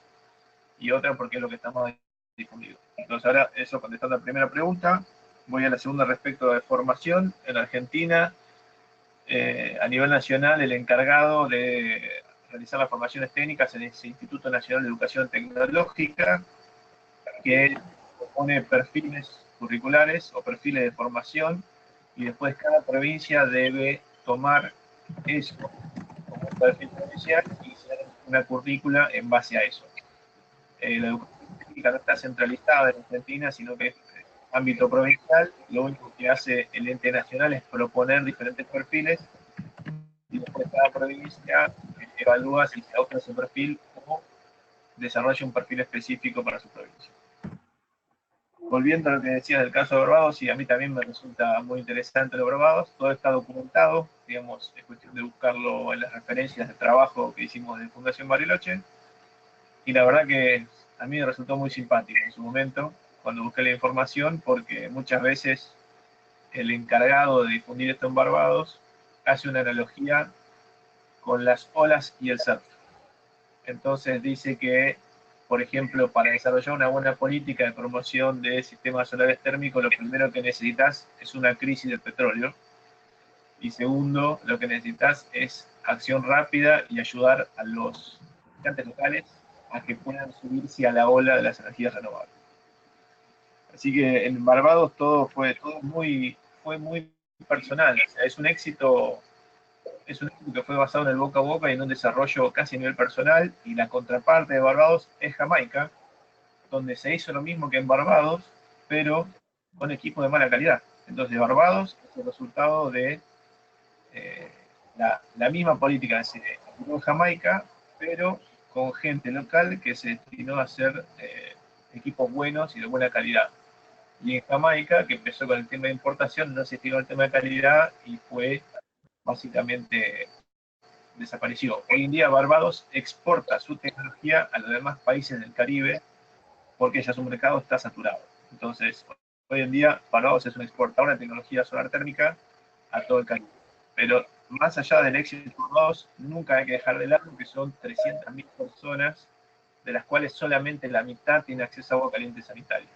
y otra porque es lo que estamos difundido. Entonces, ahora, eso contestando la primera pregunta, voy a la segunda respecto de formación. En Argentina, a nivel nacional, el encargado de realizar las formaciones técnicas en ese Instituto Nacional de Educación Tecnológica, que pone perfiles curriculares o perfiles de formación, y después cada provincia debe tomar eso como un perfil provincial y hacer una currícula en base a eso. La educación técnica no está centralizada en Argentina, sino que es ámbito provincial. Lo único que hace el ente nacional es proponer diferentes perfiles y después cada provincia evalúa si se adopta ese perfil o desarrolla un perfil específico para su provincia. Volviendo a lo que decías del caso de Barbados, y a mí también me resulta muy interesante lo de Barbados, todo está documentado, digamos, es cuestión de buscarlo en las referencias de trabajo que hicimos de Fundación Bariloche, y la verdad que a mí me resultó muy simpático en su momento, cuando busqué la información, porque muchas veces el encargado de difundir esto en Barbados hace una analogía con las olas y el surf. Entonces dice que, por ejemplo, para desarrollar una buena política de promoción de sistemas solares térmicos, lo primero que necesitas es una crisis del petróleo. Y segundo, lo que necesitas es acción rápida y ayudar a los habitantes locales a que puedan subirse a la ola de las energías renovables. Así que en Barbados todo fue muy personal. O sea, es un éxito que fue basado en el boca a boca y en un desarrollo casi a nivel personal, y la contraparte de Barbados es Jamaica, donde se hizo lo mismo que en Barbados, pero con equipos de mala calidad. Entonces Barbados es el resultado de la misma política que se aplicó en Jamaica, pero con gente local que se destinó a hacer equipos buenos y de buena calidad. Y en Jamaica, que empezó con el tema de importación, no se destinó al tema de calidad y fue básicamente desapareció. Hoy en día Barbados exporta su tecnología a los demás países del Caribe porque ya su mercado está saturado. Entonces, hoy en día Barbados es un exportador de tecnología solar térmica a todo el Caribe. Pero más allá del éxito de Barbados, nunca hay que dejar de lado que son 300.000 personas, de las cuales solamente la mitad tiene acceso a agua caliente sanitaria.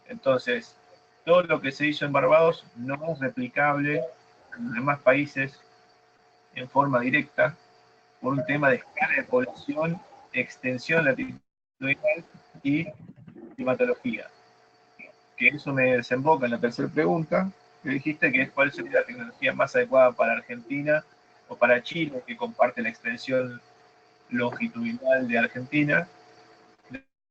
Entonces, todo lo que se hizo en Barbados no es replicable en los demás países en forma directa, por un tema de escala de población, extensión latitudinal y climatología. Que eso me desemboca en la tercera pregunta, que dijiste que es cuál sería la tecnología más adecuada para Argentina o para Chile, que comparte la extensión longitudinal de Argentina.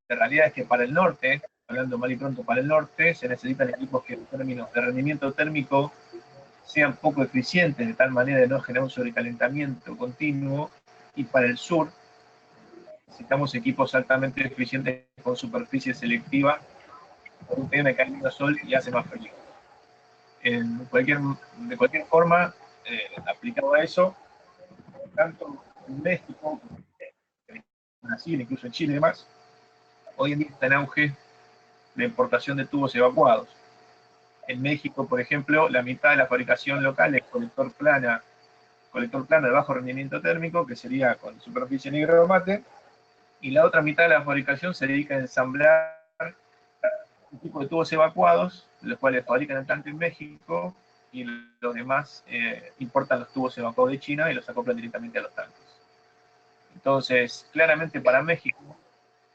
La realidad es que para el norte, hablando mal y pronto para el norte, se necesitan equipos que en términos de rendimiento térmico sean poco eficientes, de tal manera de no generar un sobrecalentamiento continuo, y para el sur necesitamos equipos altamente eficientes con superficie selectiva, por un PM que cae menos sol y hace más frío. De cualquier forma, aplicado a eso, tanto en México, en Brasil, incluso en Chile y demás, hoy en día está en auge la importación de tubos evacuados. En México, por ejemplo, la mitad de la fabricación local es colector plano de bajo rendimiento térmico, que sería con superficie negro mate, y la otra mitad de la fabricación se dedica a ensamblar un tipo de tubos evacuados, los cuales fabrican tanto en México, y los demás importan los tubos evacuados de China y los acoplan directamente a los tanques. Entonces, claramente para México,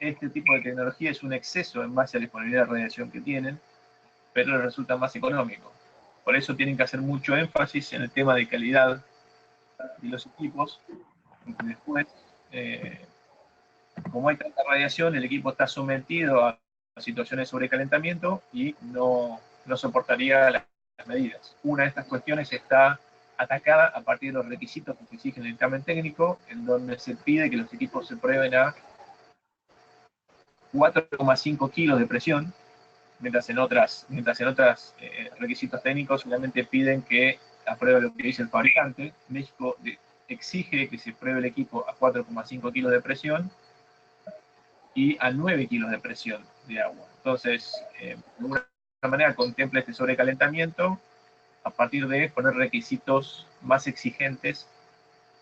este tipo de tecnología es un exceso en base a la disponibilidad de radiación que tienen, pero les resulta más económico. Por eso tienen que hacer mucho énfasis en el tema de calidad de los equipos, porque después, como hay tanta radiación, el equipo está sometido a situaciones de sobrecalentamiento y no soportaría las medidas. Una de estas cuestiones está atacada a partir de los requisitos que se exigen en el examen técnico, en donde se pide que los equipos se prueben a 4,5 kilos de presión, mientras en otras requisitos técnicos solamente piden que apruebe lo que dice el fabricante. México exige que se pruebe el equipo a 4,5 kilos de presión y a 9 kilos de presión de agua. Entonces, de alguna manera contempla este sobrecalentamiento a partir de poner requisitos más exigentes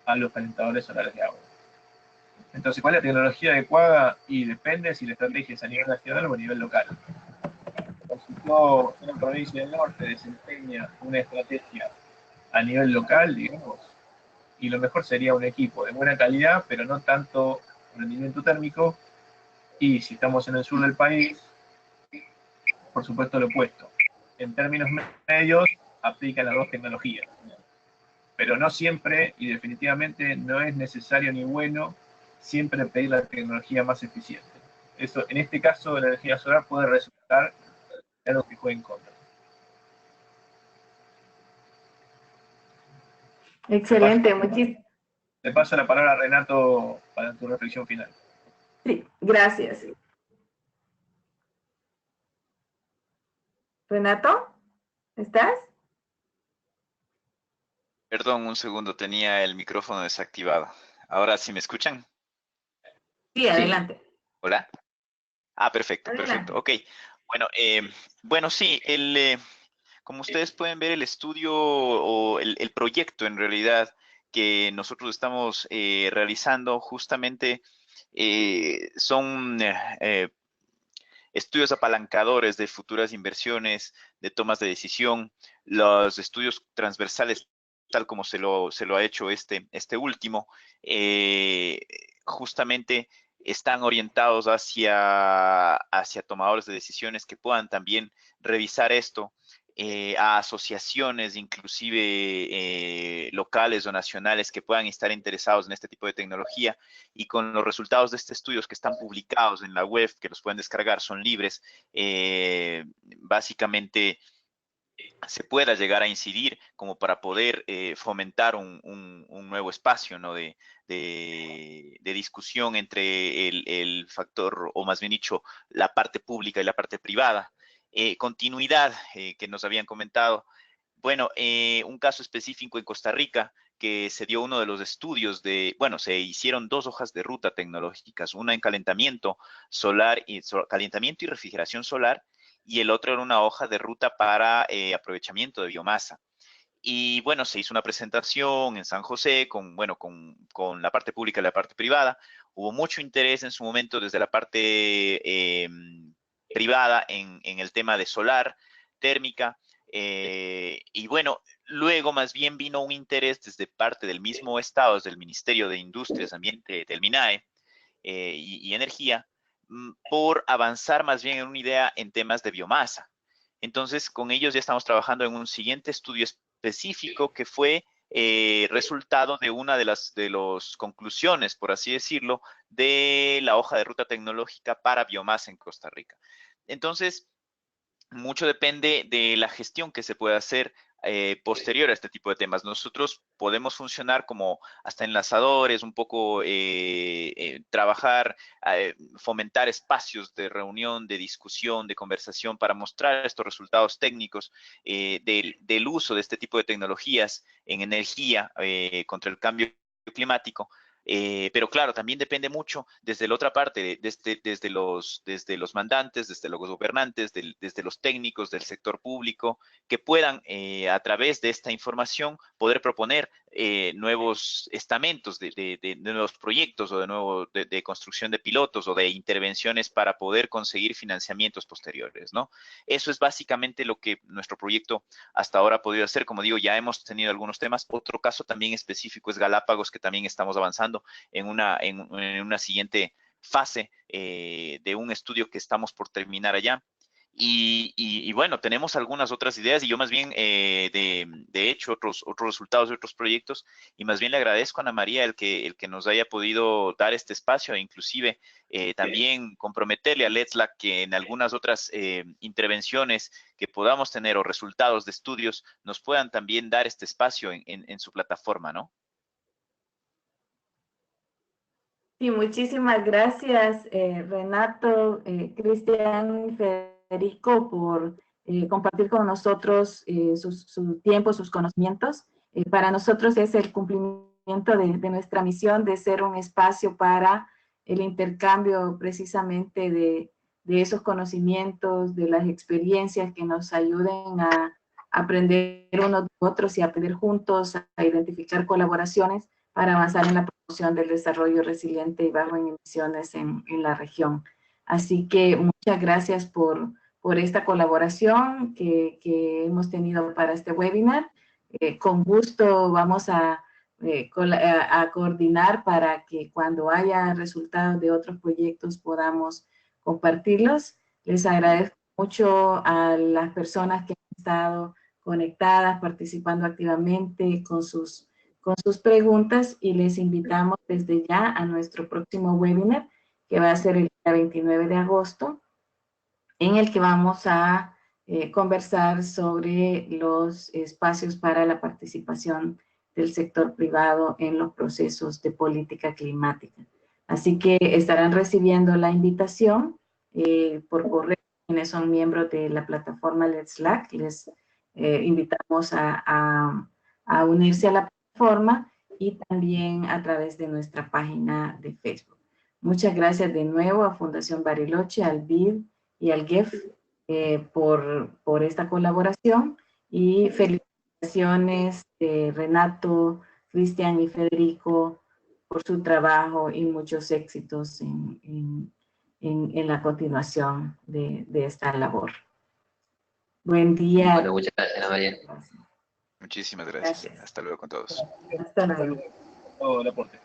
a los calentadores solares de agua. Entonces, ¿cuál es la tecnología adecuada? Y depende si la estrategia es a nivel nacional o a nivel local. Si yo en una provincia del norte desempeña una estrategia a nivel local, digamos, y lo mejor sería un equipo de buena calidad, pero no tanto rendimiento térmico, y si estamos en el sur del país, por supuesto lo opuesto. En términos medios, aplican las dos tecnologías, pero no siempre, y definitivamente no es necesario ni bueno, siempre pedir la tecnología más eficiente. Eso, en este caso, la energía solar puede resultar algo que juegue en contra. Excelente, Te paso la palabra a Renato para tu reflexión final. Sí, gracias. Renato, ¿estás? Perdón, un segundo, tenía el micrófono desactivado. Ahora sí me escuchan. Sí, adelante. ¿Hola? Perfecto, Adelante. perfecto. Ok. Bueno, sí, como ustedes pueden ver, el estudio o el proyecto en realidad que nosotros estamos realizando justamente son estudios apalancadores de futuras inversiones, de tomas de decisión, los estudios transversales, tal como se lo ha hecho este último, justamente están orientados hacia tomadores de decisiones que puedan también revisar esto, a asociaciones, inclusive locales o nacionales, que puedan estar interesados en este tipo de tecnología, y con los resultados de estos estudios que están publicados en la web, que los pueden descargar, son libres, básicamente se pueda llegar a incidir como para poder fomentar un nuevo espacio, ¿no?, de discusión entre el factor, o más bien dicho, la parte pública y la parte privada. Continuidad, que nos habían comentado. Bueno, un caso específico en Costa Rica, que se dio uno de los estudios se hicieron 2 hojas de ruta tecnológicas, una en calentamiento solar, calentamiento y refrigeración solar, y el otro era una hoja de ruta para aprovechamiento de biomasa. Y bueno, se hizo una presentación en San José con la parte pública y la parte privada. Hubo mucho interés en su momento desde la parte privada en el tema de solar, térmica, y bueno, luego más bien vino un interés desde parte del mismo Estado, desde el Ministerio de Industrias, Ambiente, del MINAE y Energía, por avanzar más bien en una idea en temas de biomasa. Entonces, con ellos ya estamos trabajando en un siguiente estudio específico que fue resultado de una de las conclusiones, por así decirlo, de la hoja de ruta tecnológica para biomasa en Costa Rica. Entonces, mucho depende de la gestión que se pueda hacer posterior a este tipo de temas. Nosotros podemos funcionar como hasta enlazadores, un poco trabajar, fomentar espacios de reunión, de discusión, de conversación para mostrar estos resultados técnicos del uso de este tipo de tecnologías en energía contra el cambio climático. Pero claro, también depende mucho desde la otra parte, desde los mandantes, desde los gobernantes, desde los técnicos del sector público, que puedan a través de esta información poder proponer nuevos estamentos de nuevos proyectos o de construcción de pilotos o de intervenciones para poder conseguir financiamientos posteriores, ¿no? Eso es básicamente lo que nuestro proyecto hasta ahora ha podido hacer. Como digo, ya hemos tenido algunos temas. Otro caso también específico es Galápagos, que también estamos avanzando en una siguiente fase de un estudio que estamos por terminar allá. Y bueno, tenemos algunas otras ideas y yo más bien, de hecho, otros resultados de otros proyectos, y más bien le agradezco a Ana María el que nos haya podido dar este espacio e inclusive también comprometerle a LETSLAC que en algunas otras intervenciones que podamos tener o resultados de estudios nos puedan también dar este espacio en su plataforma, ¿no? Sí, muchísimas gracias, Renato, Cristian, Federico, por compartir con nosotros su tiempo, sus conocimientos. Para nosotros es el cumplimiento de nuestra misión de ser un espacio para el intercambio precisamente de esos conocimientos, de las experiencias que nos ayuden a aprender unos de otros y aprender juntos, a identificar colaboraciones para avanzar en la promoción del desarrollo resiliente y bajo en emisiones en la región. Así que muchas gracias por esta colaboración que hemos tenido para este webinar. Con gusto vamos a coordinar para que cuando haya resultados de otros proyectos podamos compartirlos. Les agradezco mucho a las personas que han estado conectadas, participando activamente con sus preguntas, y les invitamos desde ya a nuestro próximo webinar, que va a ser el día 29 de agosto, en el que vamos a conversar sobre los espacios para la participación del sector privado en los procesos de política climática. Así que estarán recibiendo la invitación por correo. Quienes son miembros de la plataforma LETSLAC, les invitamos a unirse a la plataforma y también a través de nuestra página de Facebook. Muchas gracias de nuevo a Fundación Bariloche, al BID y al GEF por esta colaboración, y felicitaciones Renato, Cristian y Federico por su trabajo y muchos éxitos en la continuación de esta labor. Buen día. Bueno, muchas gracias, Ana María. Muchísimas gracias. Hasta luego con todos. Hasta luego. Todo el aporte.